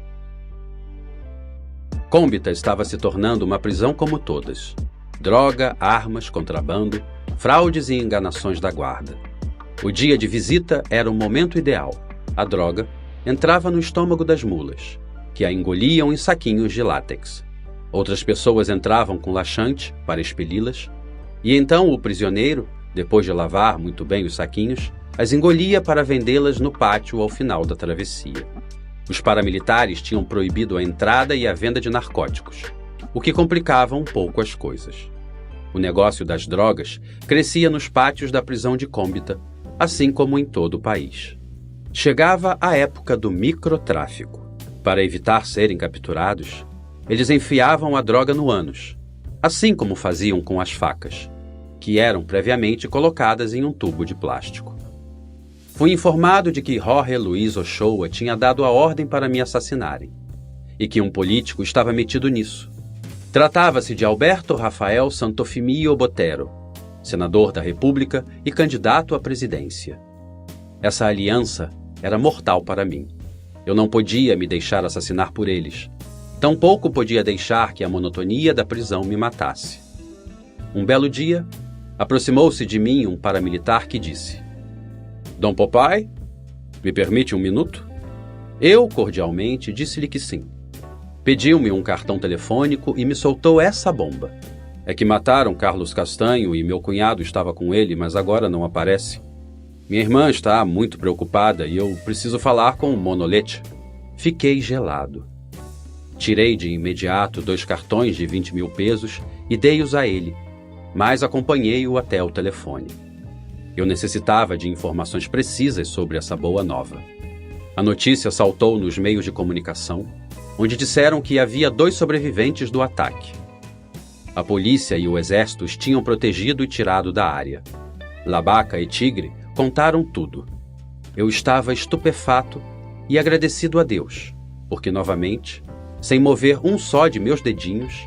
Cúmbita estava se tornando uma prisão como todas. droga, armas, contrabando, fraudes e enganações da guarda. O dia de visita era o momento ideal. A droga entrava no estômago das mulas, que a engoliam em saquinhos de látex. Outras pessoas entravam com laxante para expeli-las, e então o prisioneiro, depois de lavar muito bem os saquinhos, as engolia para vendê-las no pátio ao final da travessia. Os paramilitares tinham proibido a entrada e a venda de narcóticos, o que complicava um pouco as coisas. O negócio das drogas crescia nos pátios da prisão de Kómbita, assim como em todo o país. Chegava a época do microtráfico. Para evitar serem capturados, eles enfiavam a droga no ânus, assim como faziam com as facas, que eram previamente colocadas em um tubo de plástico. Fui informado de que Jorge Luiz Ochoa tinha dado a ordem para me assassinarem, e que um político estava metido nisso. Tratava-se de Alberto Rafael Santofimio Botero, senador da República e candidato à presidência. Essa aliança era mortal para mim. Eu não podia me deixar assassinar por eles. Tampouco podia deixar que a monotonia da prisão me matasse. Um belo dia, aproximou-se de mim um paramilitar que disse: "Dom Popeye, me permite um minuto?" Eu, cordialmente, disse-lhe que sim. Pediu-me um cartão telefônico e me soltou essa bomba. "É que mataram Carlos Castanho e meu cunhado estava com ele, mas agora não aparece. Minha irmã está muito preocupada e eu preciso falar com o Monolete." Fiquei gelado. Tirei de imediato 2 cartões de 20 mil pesos e dei-os a ele, mas acompanhei-o até o telefone. Eu necessitava de informações precisas sobre essa boa nova. A notícia saltou nos meios de comunicação, onde disseram que havia 2 sobreviventes do ataque. A polícia e o exército os tinham protegido e tirado da área. Labaca e Tigre contaram tudo. Eu estava estupefato e agradecido a Deus, porque novamente, sem mover um só de meus dedinhos,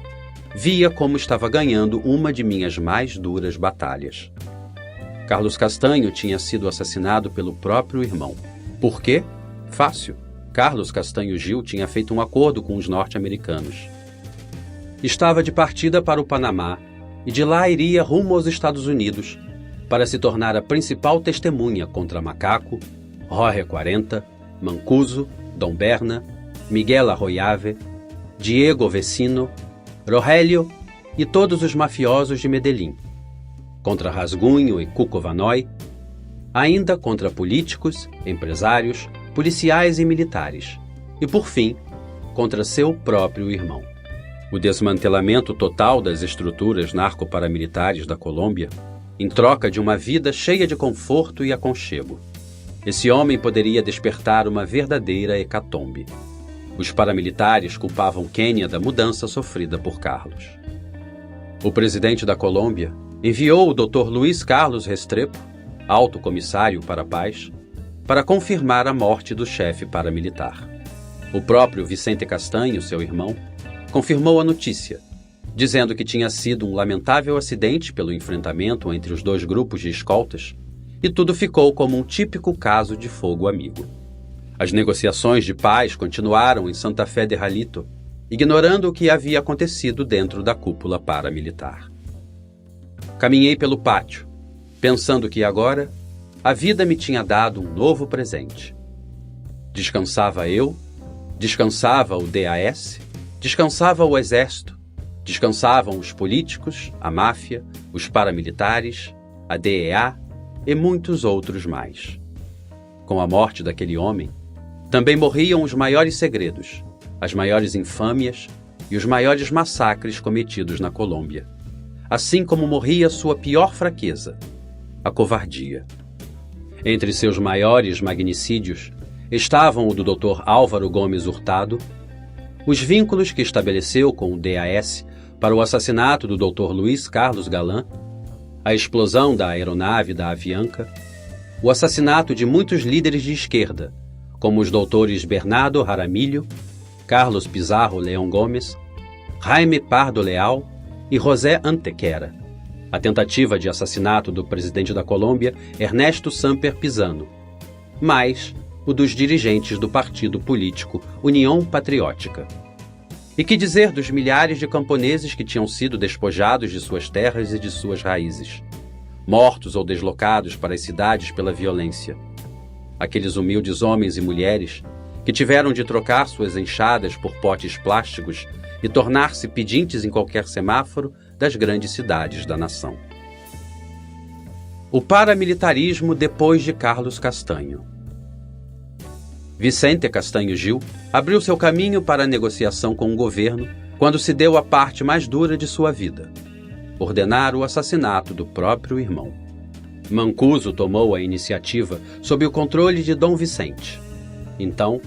via como estava ganhando uma de minhas mais duras batalhas. Carlos Castanho tinha sido assassinado pelo próprio irmão. Por quê? Fácil. Carlos Castanho Gil tinha feito um acordo com os norte-americanos. Estava de partida para o Panamá e de lá iria rumo aos Estados Unidos para se tornar a principal testemunha contra Macaco, Jorge 40, Mancuso, Dom Berna, Miguel Arroyave, Diego Vecino, Rogelio e todos os mafiosos de Medellín, contra Rasgunho e Cuco Vanoy, ainda contra políticos, empresários, policiais e militares, e, por fim, contra seu próprio irmão. O desmantelamento total das estruturas narco-paramilitares da Colômbia, em troca de uma vida cheia de conforto e aconchego. Esse homem poderia despertar uma verdadeira hecatombe. Os paramilitares culpavam Quênia da mudança sofrida por Carlos. O presidente da Colômbia enviou o Dr. Luiz Carlos Restrepo, alto comissário para a paz, para confirmar a morte do chefe paramilitar. O próprio Vicente Castanho, seu irmão, confirmou a notícia, dizendo que tinha sido um lamentável acidente pelo enfrentamento entre os 2 grupos de escoltas, e tudo ficou como um típico caso de fogo amigo. As negociações de paz continuaram em Santa Fé de Jalito, ignorando o que havia acontecido dentro da cúpula paramilitar. Caminhei pelo pátio, pensando que agora a vida me tinha dado um novo presente. Descansava eu, descansava o DAS, descansava o exército, descansavam os políticos, a máfia, os paramilitares, a DEA e muitos outros mais. Com a morte daquele homem, também morriam os maiores segredos, as maiores infâmias e os maiores massacres cometidos na Colômbia, assim como morria sua pior fraqueza, a covardia. Entre seus maiores magnicídios estavam o do Dr. Álvaro Gomes Hurtado, os vínculos que estabeleceu com o DAS para o assassinato do Dr. Luiz Carlos Galán, a explosão da aeronave da Avianca, o assassinato de muitos líderes de esquerda, como os doutores Bernardo Jaramillo, Carlos Pizarro Leão Gomes, Jaime Pardo Leal e José Antequera, a tentativa de assassinato do presidente da Colômbia, Ernesto Samper Pizano, mais o dos dirigentes do partido político União Patriótica. E que dizer dos milhares de camponeses que tinham sido despojados de suas terras e de suas raízes, mortos ou deslocados para as cidades pela violência? Aqueles humildes homens e mulheres que tiveram de trocar suas enxadas por potes plásticos e tornar-se pedintes em qualquer semáforo das grandes cidades da nação. O paramilitarismo depois de Carlos Castanho. Vicente Castanho Gil abriu seu caminho para a negociação com o governo quando se deu a parte mais dura de sua vida: ordenar o assassinato do próprio irmão. Mancuso tomou a iniciativa sob o controle de Dom Vicente. Então,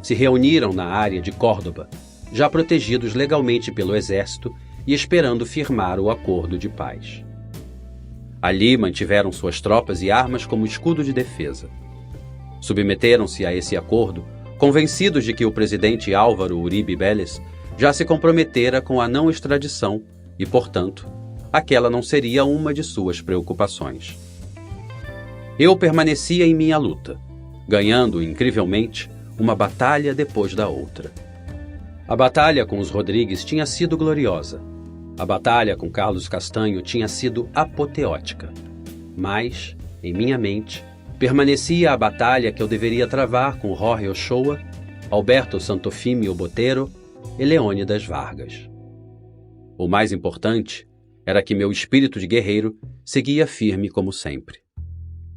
se reuniram na área de Córdoba, já protegidos legalmente pelo exército e esperando firmar o acordo de paz. Ali mantiveram suas tropas e armas como escudo de defesa. Submeteram-se a esse acordo, convencidos de que o presidente Álvaro Uribe Vélez já se comprometera com a não extradição e, portanto, aquela não seria uma de suas preocupações. Eu permanecia em minha luta, ganhando, incrivelmente, uma batalha depois da outra. A batalha com os Rodrigues tinha sido gloriosa. A batalha com Carlos Castanho tinha sido apoteótica. Mas, em minha mente, permanecia a batalha que eu deveria travar com Jorge Ochoa, Alberto Santofimio Botero e Leônidas Vargas. O mais importante era que meu espírito de guerreiro seguia firme como sempre.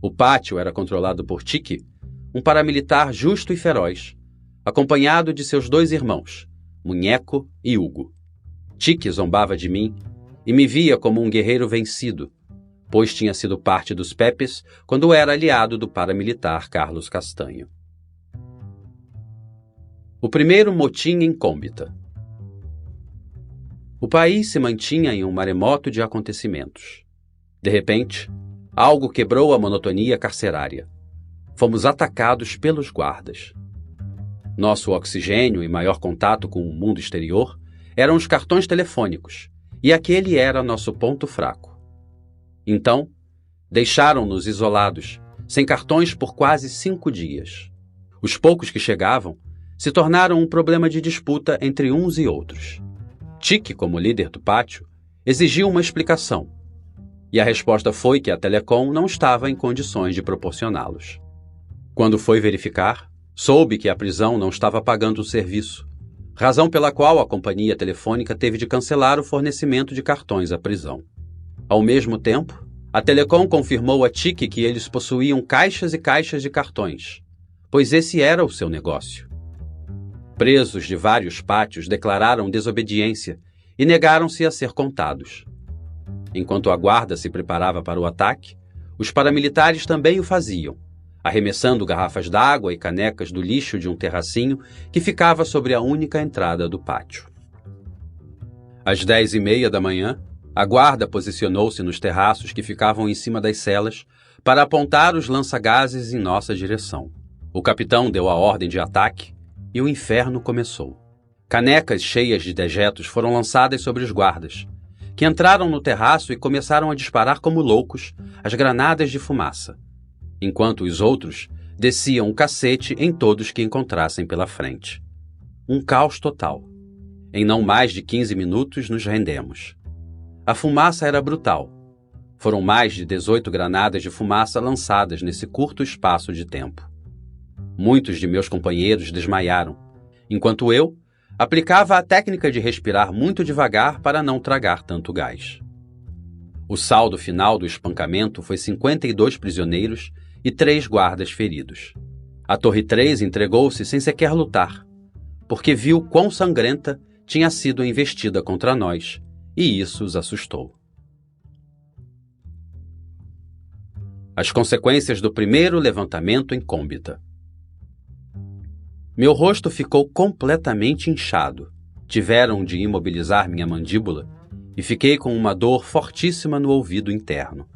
O pátio era controlado por Tique, um paramilitar justo e feroz, acompanhado de seus 2 irmãos, Munheco e Hugo. Tique zombava de mim e me via como um guerreiro vencido, pois tinha sido parte dos Pepes quando era aliado do paramilitar Carlos Castanho. O primeiro motim em Cómbita. O país se mantinha em um maremoto de acontecimentos. De repente, algo quebrou a monotonia carcerária. Fomos atacados pelos guardas. Nosso oxigênio e maior contato com o mundo exterior eram os cartões telefônicos, e aquele era nosso ponto fraco. Então, deixaram-nos isolados, sem cartões por quase 5 dias. Os poucos que chegavam se tornaram um problema de disputa entre uns e outros. Tique, como líder do pátio, exigiu uma explicação, e a resposta foi que a Telecom não estava em condições de proporcioná-los. Quando foi verificar, soube que a prisão não estava pagando o serviço, razão pela qual a companhia telefônica teve de cancelar o fornecimento de cartões à prisão. Ao mesmo tempo, a Telecom confirmou a Tique que eles possuíam caixas e caixas de cartões, pois esse era o seu negócio. Presos de vários pátios declararam desobediência e negaram-se a ser contados. Enquanto a guarda se preparava para o ataque, os paramilitares também o faziam, arremessando garrafas d'água e canecas do lixo de um terracinho que ficava sobre a única entrada do pátio. Às 10h30 da manhã, a guarda posicionou-se nos terraços que ficavam em cima das celas para apontar os lança-gases em nossa direção. O capitão deu a ordem de ataque e o inferno começou. Canecas cheias de dejetos foram lançadas sobre os guardas, que entraram no terraço e começaram a disparar como loucos as granadas de fumaça, enquanto os outros desciam o cacete em todos que encontrassem pela frente. Um caos total. Em não mais de 15 minutos nos rendemos. A fumaça era brutal. Foram mais de 18 granadas de fumaça lançadas nesse curto espaço de tempo. Muitos de meus companheiros desmaiaram, enquanto eu aplicava a técnica de respirar muito devagar para não tragar tanto gás. O saldo final do espancamento foi 52 prisioneiros e 3 guardas feridos. A Torre 3 entregou-se sem sequer lutar, porque viu quão sangrenta tinha sido a investida contra nós, e isso os assustou. As consequências do primeiro levantamento em Cómbita. Meu rosto ficou completamente inchado. Tiveram de imobilizar minha mandíbula e fiquei com uma dor fortíssima no ouvido interno.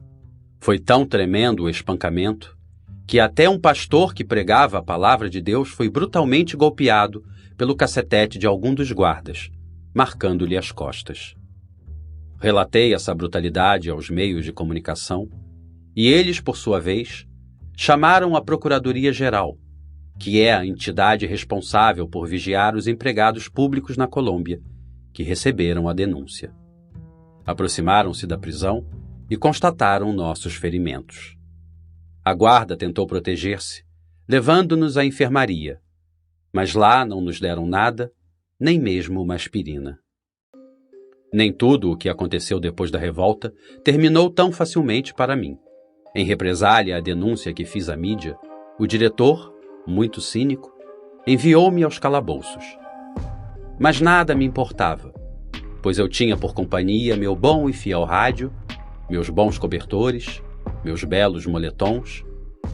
Foi tão tremendo o espancamento que até um pastor que pregava a palavra de Deus foi brutalmente golpeado pelo cacetete de algum dos guardas, marcando-lhe as costas. Relatei essa brutalidade aos meios de comunicação e eles, por sua vez, chamaram a Procuradoria-Geral que é a entidade responsável por vigiar os empregados públicos na Colômbia, que receberam a denúncia. Aproximaram-se da prisão e constataram nossos ferimentos. A guarda tentou proteger-se, levando-nos à enfermaria, mas lá não nos deram nada, nem mesmo uma aspirina. Nem tudo o que aconteceu depois da revolta terminou tão facilmente para mim. Em represália à denúncia que fiz à mídia, o diretor, muito cínico, enviou-me aos calabouços. Mas nada me importava, pois eu tinha por companhia meu bom e fiel rádio, meus bons cobertores, meus belos moletons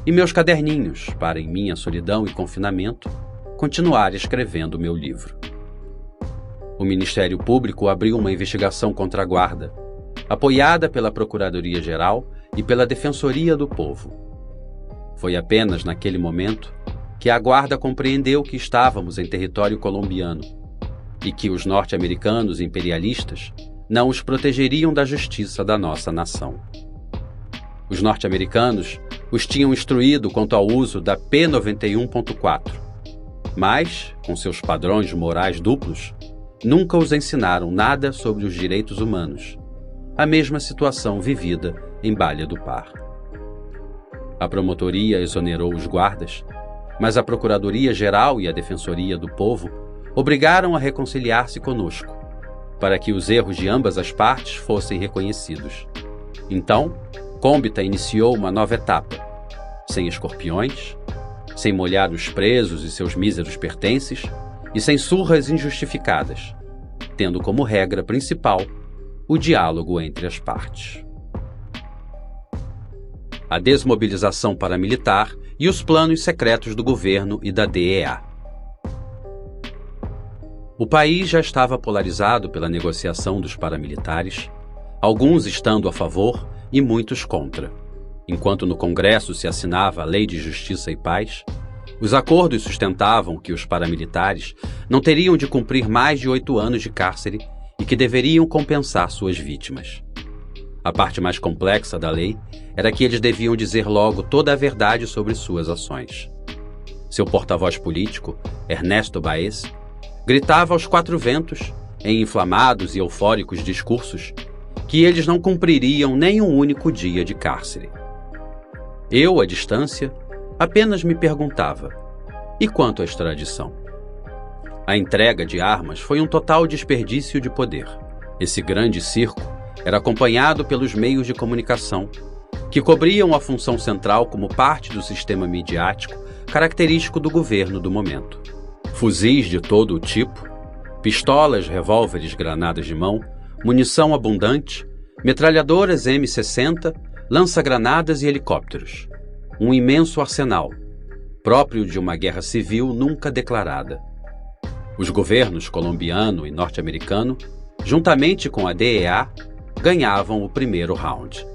e meus caderninhos para, em minha solidão e confinamento, continuar escrevendo meu livro. O Ministério Público abriu uma investigação contra a guarda, apoiada pela Procuradoria-Geral e pela Defensoria do Povo. Foi apenas naquele momento que a guarda compreendeu que estávamos em território colombiano e que os norte-americanos imperialistas não os protegeriam da justiça da nossa nação. Os norte-americanos os tinham instruído quanto ao uso da P-91.4, mas, com seus padrões morais duplos, nunca os ensinaram nada sobre os direitos humanos, a mesma situação vivida em Balha do Par. A promotoria exonerou os guardas, mas a Procuradoria-Geral e a Defensoria do Povo obrigaram a reconciliar-se conosco, para que os erros de ambas as partes fossem reconhecidos. Então, Cómbita iniciou uma nova etapa, sem escorpiões, sem molhar os presos e seus míseros pertences, e sem surras injustificadas, tendo como regra principal o diálogo entre as partes. A desmobilização paramilitar e os planos secretos do governo e da DEA. O país já estava polarizado pela negociação dos paramilitares, alguns estando a favor e muitos contra. Enquanto no Congresso se assinava a Lei de Justiça e Paz, os acordos sustentavam que os paramilitares não teriam de cumprir mais de 8 anos de cárcere e que deveriam compensar suas vítimas. A parte mais complexa da lei era que eles deviam dizer logo toda a verdade sobre suas ações. Seu porta-voz político, Ernesto Baez, gritava aos 4 ventos, em inflamados e eufóricos discursos, que eles não cumpririam nem um único dia de cárcere. Eu, à distância, apenas me perguntava, e quanto à extradição? A entrega de armas foi um total desperdício de poder. Esse grande circo era acompanhado pelos meios de comunicação, que cobriam a função central como parte do sistema midiático característico do governo do momento. Fuzis de todo o tipo, pistolas, revólveres, granadas de mão, munição abundante, metralhadoras M60, lança-granadas e helicópteros. Um imenso arsenal, próprio de uma guerra civil nunca declarada. Os governos colombiano e norte-americano, juntamente com a DEA, ganhavam o primeiro round.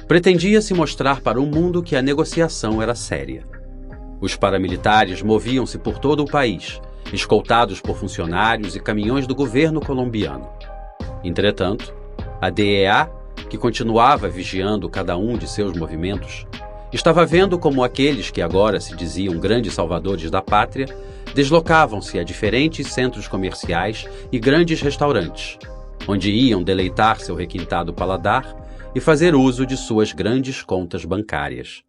Pretendia-se mostrar para o mundo que a negociação era séria. Os paramilitares moviam-se por todo o país, escoltados por funcionários e caminhões do governo colombiano. Entretanto, a DEA, que continuava vigiando cada um de seus movimentos, estava vendo como aqueles que agora se diziam grandes salvadores da pátria deslocavam-se a diferentes centros comerciais e grandes restaurantes, onde iam deleitar seu requintado paladar e fazer uso de suas grandes contas bancárias.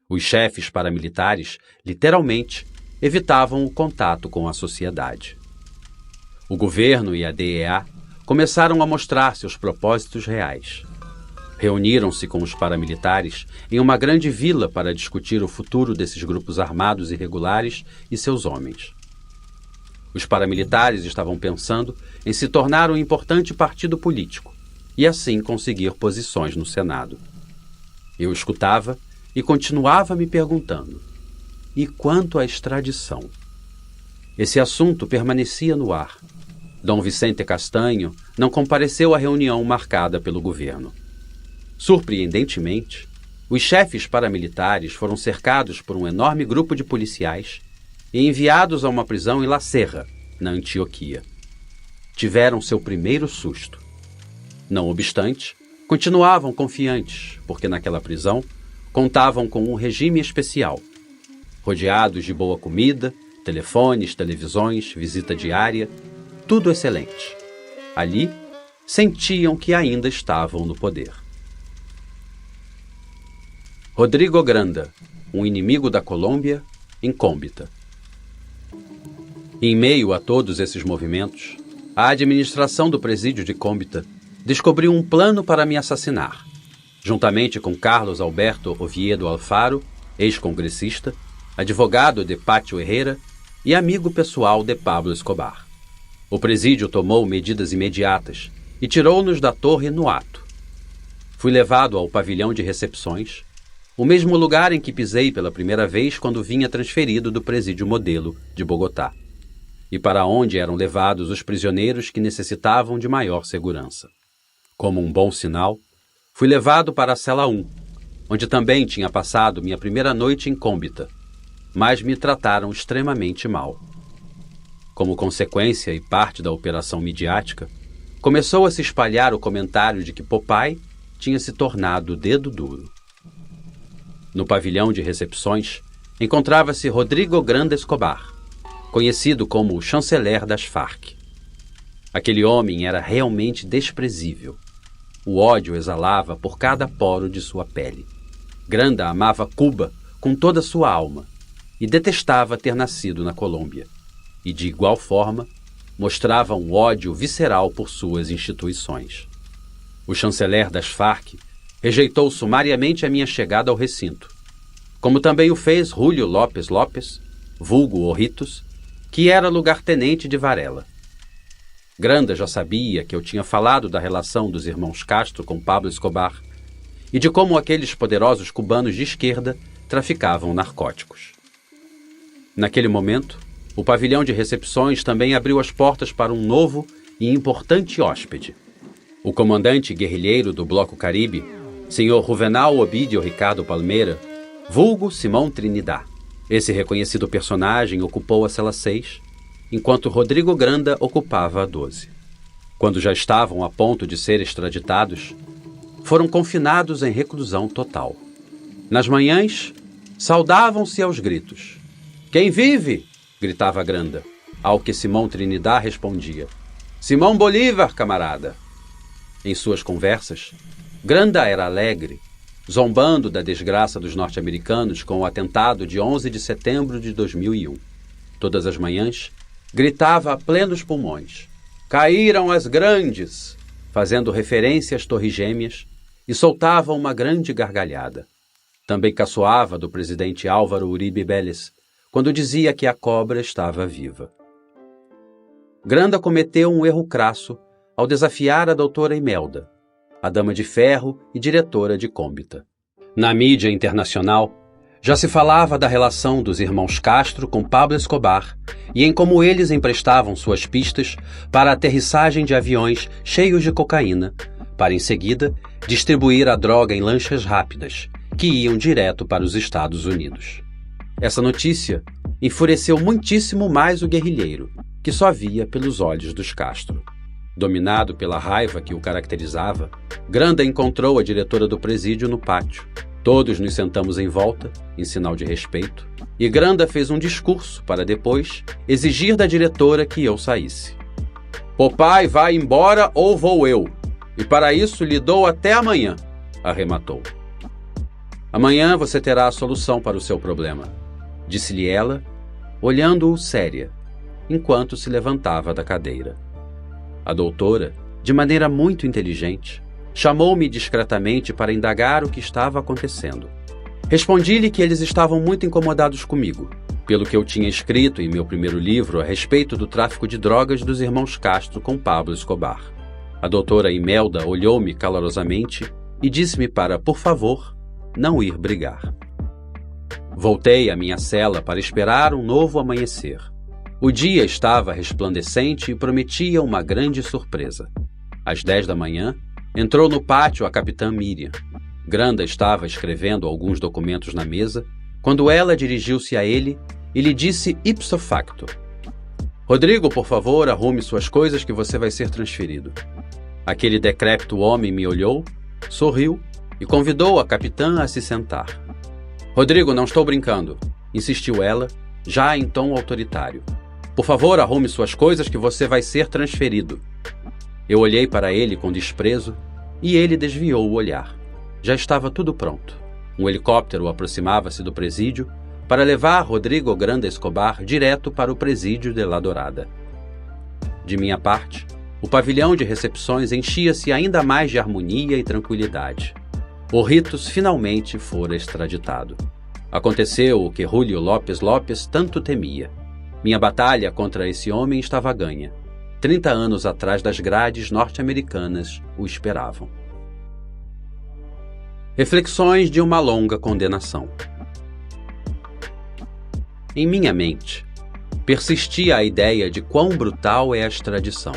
Os chefes paramilitares, literalmente, evitavam o contato com a sociedade. O governo e a DEA começaram a mostrar seus propósitos reais. Reuniram-se com os paramilitares em uma grande vila para discutir o futuro desses grupos armados irregulares e seus homens. Os paramilitares estavam pensando em se tornar um importante partido político e assim conseguir posições no Senado. Eu escutava e continuava me perguntando: e quanto à extradição? Esse assunto permanecia no ar. Dom Vicente Castanho não compareceu à reunião marcada pelo governo. Surpreendentemente, os chefes paramilitares foram cercados por um enorme grupo de policiais e enviados a uma prisão em La Serra, na Antioquia. Tiveram seu primeiro susto. Não obstante, continuavam confiantes, porque naquela prisão contavam com um regime especial. rodeados de boa comida, telefones, televisões, visita diária, tudo excelente. Ali, sentiam que ainda estavam no poder. Rodrigo Granda, um inimigo da Colômbia, em Cúmbita. Em meio a todos esses movimentos, a administração do presídio de Cúmbita descobriu um plano para me assassinar, juntamente com Carlos Alberto Oviedo Alfaro, ex-congressista, advogado de Pátio Herrera e amigo pessoal de Pablo Escobar. O presídio tomou medidas imediatas e tirou-nos da torre no ato. Fui levado ao pavilhão de recepções, o mesmo lugar em que pisei pela primeira vez quando vinha transferido do presídio Modelo de Bogotá, e para onde eram levados os prisioneiros que necessitavam de maior segurança. Como um bom sinal, fui levado para a cela 1, onde também tinha passado minha primeira noite em Cúmbita, mas me trataram extremamente mal. Como consequência e parte da operação midiática, começou a se espalhar o comentário de que Popeye tinha se tornado dedo duro. No pavilhão de recepções, encontrava-se Rodrigo Granda Escobar, conhecido como o chanceler das Farc. Aquele homem era realmente desprezível. O ódio exalava por cada poro de sua pele. Granda amava Cuba com toda sua alma e detestava ter nascido na Colômbia. E, de igual forma, mostrava um ódio visceral por suas instituições. O chanceler das Farc rejeitou sumariamente a minha chegada ao recinto, como também o fez Julio López López, vulgo Orritos, que era lugartenente de Varela. Granda já sabia que eu tinha falado da relação dos irmãos Castro com Pablo Escobar e de como aqueles poderosos cubanos de esquerda traficavam narcóticos. Naquele momento, o pavilhão de recepções também abriu as portas para um novo e importante hóspede. O comandante guerrilheiro do Bloco Caribe, senhor Juvenal Obidio Ricardo Palmeira, vulgo Simão Trinidad. Esse reconhecido personagem ocupou a cela 6, enquanto Rodrigo Granda ocupava a 12. Quando já estavam a ponto de ser extraditados, foram confinados em reclusão total. Nas manhãs, saudavam-se aos gritos. "Quem vive?" gritava Granda, ao que Simão Trinidad respondia: "Simão Bolívar, camarada." Em suas conversas, Granda era alegre, zombando da desgraça dos norte-americanos com o atentado de 11 de setembro de 2001. Todas as manhãs, gritava a plenos pulmões: "Caíram as grandes!", fazendo referência às Torres Gêmeas, e soltava uma grande gargalhada. Também caçoava do presidente Álvaro Uribe Vélez, quando dizia que a cobra estava viva. Granda cometeu um erro crasso ao desafiar a doutora Imelda, a dama de ferro e diretora de Cúmbita. Na mídia internacional, já se falava da relação dos irmãos Castro com Pablo Escobar e em como eles emprestavam suas pistas para a aterrissagem de aviões cheios de cocaína, para em seguida distribuir a droga em lanchas rápidas, que iam direto para os Estados Unidos. Essa notícia enfureceu muitíssimo mais o guerrilheiro, que só via pelos olhos dos Castro. Dominado pela raiva que o caracterizava, Granda encontrou a diretora do presídio no pátio. Todos nos sentamos em volta, em sinal de respeito, e Granda fez um discurso para depois exigir da diretora que eu saísse. "Popeye vai embora ou vou eu, e para isso lhe dou até amanhã", arrematou. "Amanhã você terá a solução para o seu problema", disse-lhe ela, olhando-o séria, enquanto se levantava da cadeira. A doutora, de maneira muito inteligente, chamou-me discretamente para indagar o que estava acontecendo. Respondi-lhe que eles estavam muito incomodados comigo, pelo que eu tinha escrito em meu primeiro livro a respeito do tráfico de drogas dos irmãos Castro com Pablo Escobar. A doutora Imelda olhou-me calorosamente e disse-me para, por favor, não ir brigar. Voltei à minha cela para esperar um novo amanhecer. O dia estava resplandecente e prometia uma grande surpresa. Às 10 da manhã, entrou no pátio a capitã Miriam. Granda estava escrevendo alguns documentos na mesa, quando ela dirigiu-se a ele e lhe disse ipso facto: "Rodrigo, por favor, arrume suas coisas que você vai ser transferido." Aquele decrépito homem me olhou, sorriu e convidou a capitã a se sentar. "Rodrigo, não estou brincando. insistiu ela, já em tom autoritário. Por favor, arrume suas coisas que você vai ser transferido. Eu olhei para ele com desprezo e ele desviou o olhar. Já estava tudo pronto. Um helicóptero aproximava-se do presídio para levar Rodrigo Granda Escobar direto para o presídio de La Dorada. De minha parte, o pavilhão de recepções enchia-se ainda mais de harmonia e tranquilidade. O Ritos finalmente fora extraditado. Aconteceu o que Julio López López tanto temia. Minha batalha contra esse homem estava ganha. 30 anos atrás das grades norte-americanas o esperavam. Reflexões de uma longa condenação. Em minha mente, persistia a ideia de quão brutal é a extradição.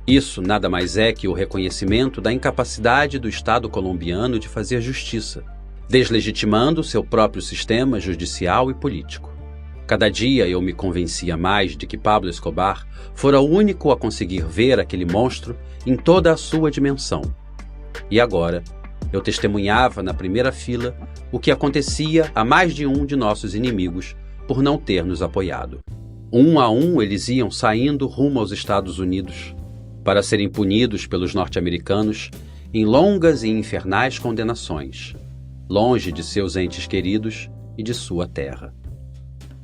Isso nada mais é que o reconhecimento da incapacidade do Estado colombiano de fazer justiça, deslegitimando seu próprio sistema judicial e político. Cada dia eu me convencia mais de que Pablo Escobar fora o único a conseguir ver aquele monstro em toda a sua dimensão. E agora, eu testemunhava na primeira fila o que acontecia a mais de um de nossos inimigos por não ter nos apoiado. Um a um eles iam saindo rumo aos Estados Unidos para serem punidos pelos norte-americanos em longas e infernais condenações, longe de seus entes queridos e de sua terra.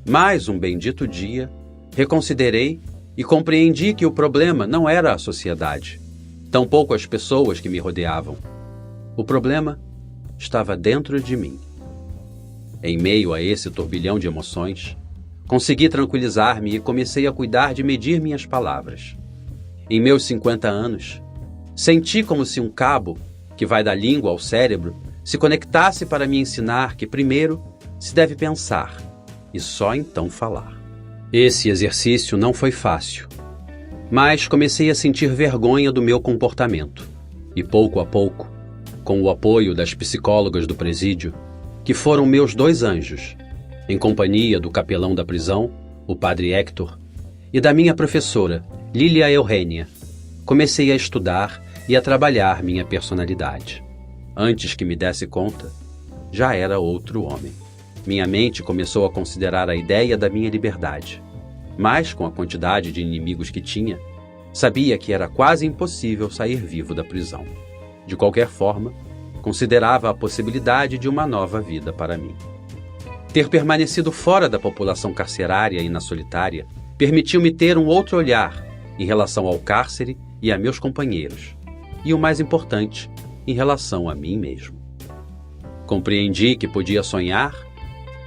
Mas um bendito dia, reconsiderei e compreendi que o problema não era a sociedade, tampouco as pessoas que me rodeavam. O problema estava dentro de mim. Em meio a esse turbilhão de emoções, consegui tranquilizar-me e comecei a cuidar de medir minhas palavras. Em meus 50 anos, senti como se um cabo, que vai da língua ao cérebro, se conectasse para me ensinar que primeiro se deve pensar e só então falar. Esse exercício não foi fácil, mas comecei a sentir vergonha do meu comportamento e pouco a pouco, com o apoio das psicólogas do presídio, que foram meus 2 anjos, em companhia do capelão da prisão, o padre Héctor, e da minha professora, Lília Eugênia, comecei a estudar e a trabalhar minha personalidade. Antes que me desse conta, já era outro homem. Minha mente começou a considerar a ideia da minha liberdade, mas com a quantidade de inimigos que tinha, sabia que era quase impossível sair vivo da prisão. De qualquer forma, considerava a possibilidade de uma nova vida para mim. Ter permanecido fora da população carcerária e na solitária permitiu-me ter um outro olhar em relação ao cárcere e a meus companheiros, e o mais importante, em relação a mim mesmo. Compreendi que podia sonhar,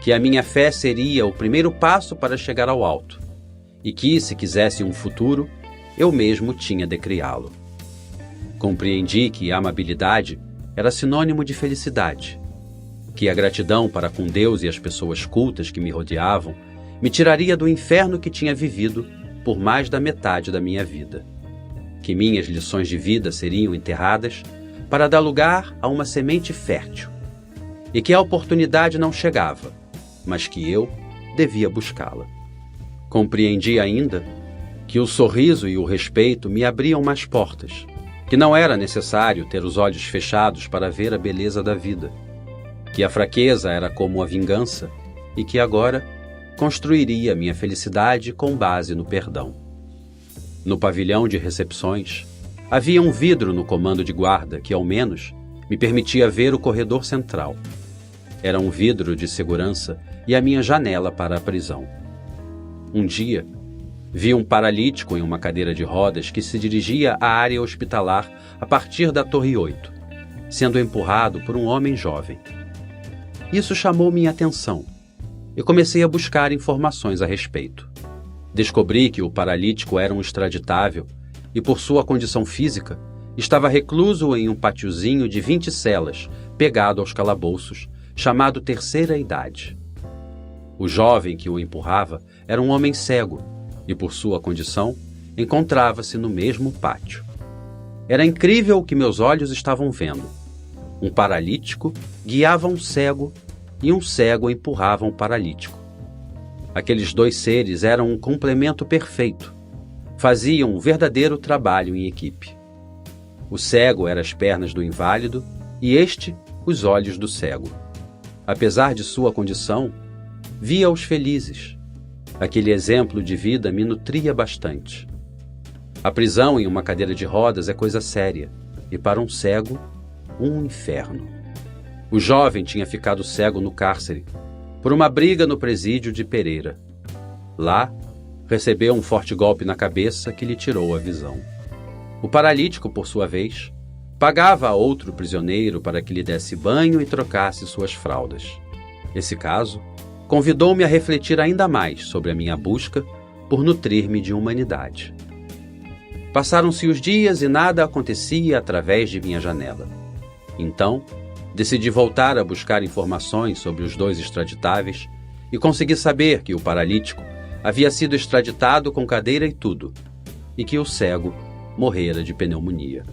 que a minha fé seria o primeiro passo para chegar ao alto, e que, se quisesse um futuro, eu mesmo tinha de criá-lo. Compreendi que a amabilidade era sinônimo de felicidade, que a gratidão para com Deus e as pessoas cultas que me rodeavam me tiraria do inferno que tinha vivido por mais da metade da minha vida, que minhas lições de vida seriam enterradas para dar lugar a uma semente fértil, e que a oportunidade não chegava, mas que eu devia buscá-la. Compreendi ainda que o sorriso e o respeito me abriam mais portas, que não era necessário ter os olhos fechados para ver a beleza da vida, que a fraqueza era como a vingança e que agora construiria minha felicidade com base no perdão. No pavilhão de recepções, havia um vidro no comando de guarda que, ao menos, me permitia ver o corredor central. Era um vidro de segurança e a minha janela para a prisão. Um dia, vi um paralítico em uma cadeira de rodas que se dirigia à área hospitalar a partir da Torre 8, sendo empurrado por um homem jovem. Isso chamou minha atenção e comecei a buscar informações a respeito. Descobri que o paralítico era um extraditável e, por sua condição física, estava recluso em um patiozinho de 20 celas, pegado aos calabouços, chamado Terceira Idade. O jovem que o empurrava era um homem cego e, por sua condição, encontrava-se no mesmo pátio. Era incrível o que meus olhos estavam vendo. Um paralítico guiava um cego e um cego empurrava um paralítico. Aqueles 2 seres eram um complemento perfeito. Faziam um verdadeiro trabalho em equipe. O cego era as pernas do inválido e este, os olhos do cego. Apesar de sua condição, via-os felizes. Aquele exemplo de vida me nutria bastante. A prisão em uma cadeira de rodas é coisa séria, e para um cego, um inferno. O jovem tinha ficado cego no cárcere, por uma briga no presídio de Pereira. Lá, recebeu um forte golpe na cabeça que lhe tirou a visão. O paralítico, por sua vez, pagava a outro prisioneiro para que lhe desse banho e trocasse suas fraldas. Esse caso convidou-me a refletir ainda mais sobre a minha busca por nutrir-me de humanidade. Passaram-se os dias e nada acontecia através de minha janela. Então, decidi voltar a buscar informações sobre os 2 extraditáveis e consegui saber que o paralítico havia sido extraditado com cadeira e tudo, e que o cego morrera de pneumonia.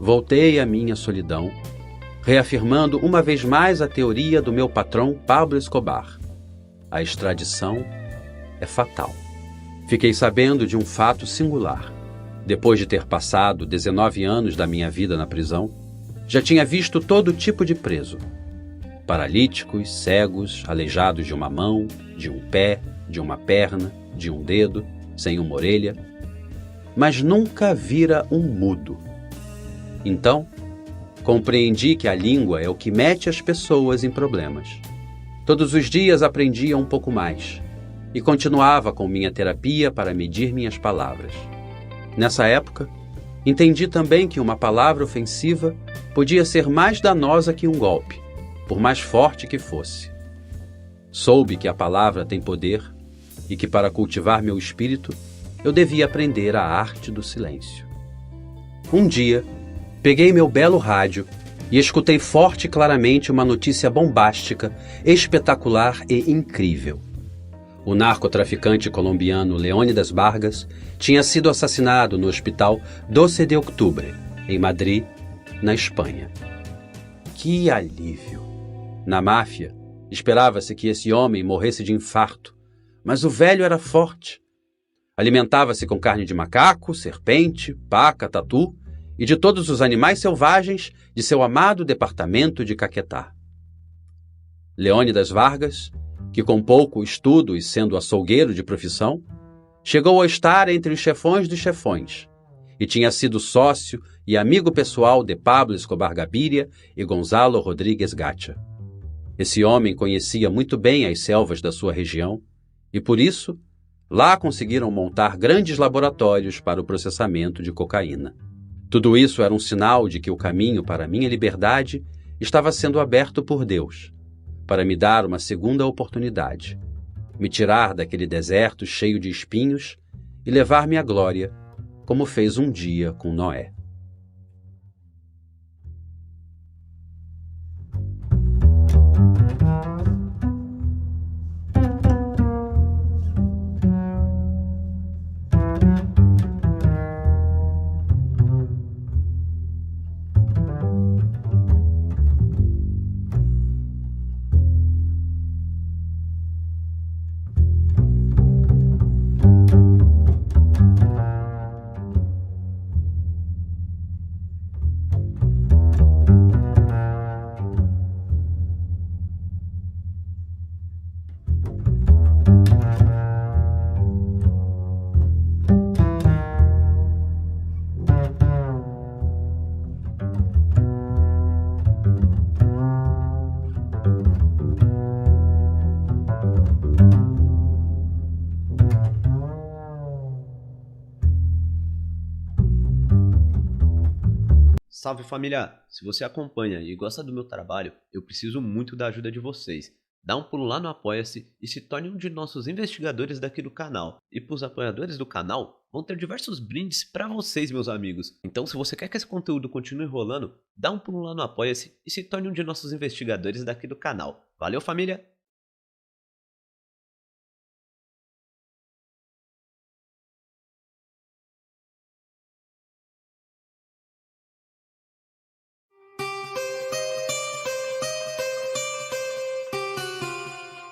Voltei à minha solidão, reafirmando uma vez mais a teoria do meu patrão Pablo Escobar. A extradição é fatal. Fiquei sabendo de um fato singular. Depois de ter passado 19 anos da minha vida na prisão, já tinha visto todo tipo de preso. Paralíticos, cegos, aleijados de uma mão, de um pé, de uma perna, de um dedo, sem uma orelha, mas nunca vira um mudo. Então, compreendi que a língua é o que mete as pessoas em problemas. Todos os dias aprendia um pouco mais e continuava com minha terapia para medir minhas palavras. Nessa época, entendi também que uma palavra ofensiva podia ser mais danosa que um golpe, por mais forte que fosse. Soube que a palavra tem poder e que para cultivar meu espírito eu devia aprender a arte do silêncio. Um dia, peguei meu belo rádio e escutei forte e claramente uma notícia bombástica, espetacular e incrível. O narcotraficante colombiano Leônidas Vargas tinha sido assassinado no hospital 12 de Outubro, em Madrid, na Espanha. Que alívio! Na máfia, esperava-se que esse homem morresse de infarto, mas o velho era forte. Alimentava-se com carne de macaco, serpente, paca, tatu e de todos os animais selvagens de seu amado departamento de Caquetá. Leônidas Vargas, que com pouco estudo e sendo açougueiro de profissão, chegou a estar entre os chefões dos chefões e tinha sido sócio e amigo pessoal de Pablo Escobar Gaviria e Gonzalo Rodríguez Gacha. Esse homem conhecia muito bem as selvas da sua região e, por isso, lá conseguiram montar grandes laboratórios para o processamento de cocaína. Tudo isso era um sinal de que o caminho para a minha liberdade estava sendo aberto por Deus, para me dar uma segunda oportunidade, me tirar daquele deserto cheio de espinhos e levar-me à glória, como fez um dia com Noé. Salve família! Se você acompanha e gosta do meu trabalho, eu preciso muito da ajuda de vocês. Dá um pulo lá no Apoia-se e se torne um de nossos investigadores daqui do canal. E para os apoiadores do canal, vão ter diversos brindes para vocês, meus amigos. Então, se você quer que esse conteúdo continue rolando, dá um pulo lá no Apoia-se e se torne um de nossos investigadores daqui do canal. Valeu, família!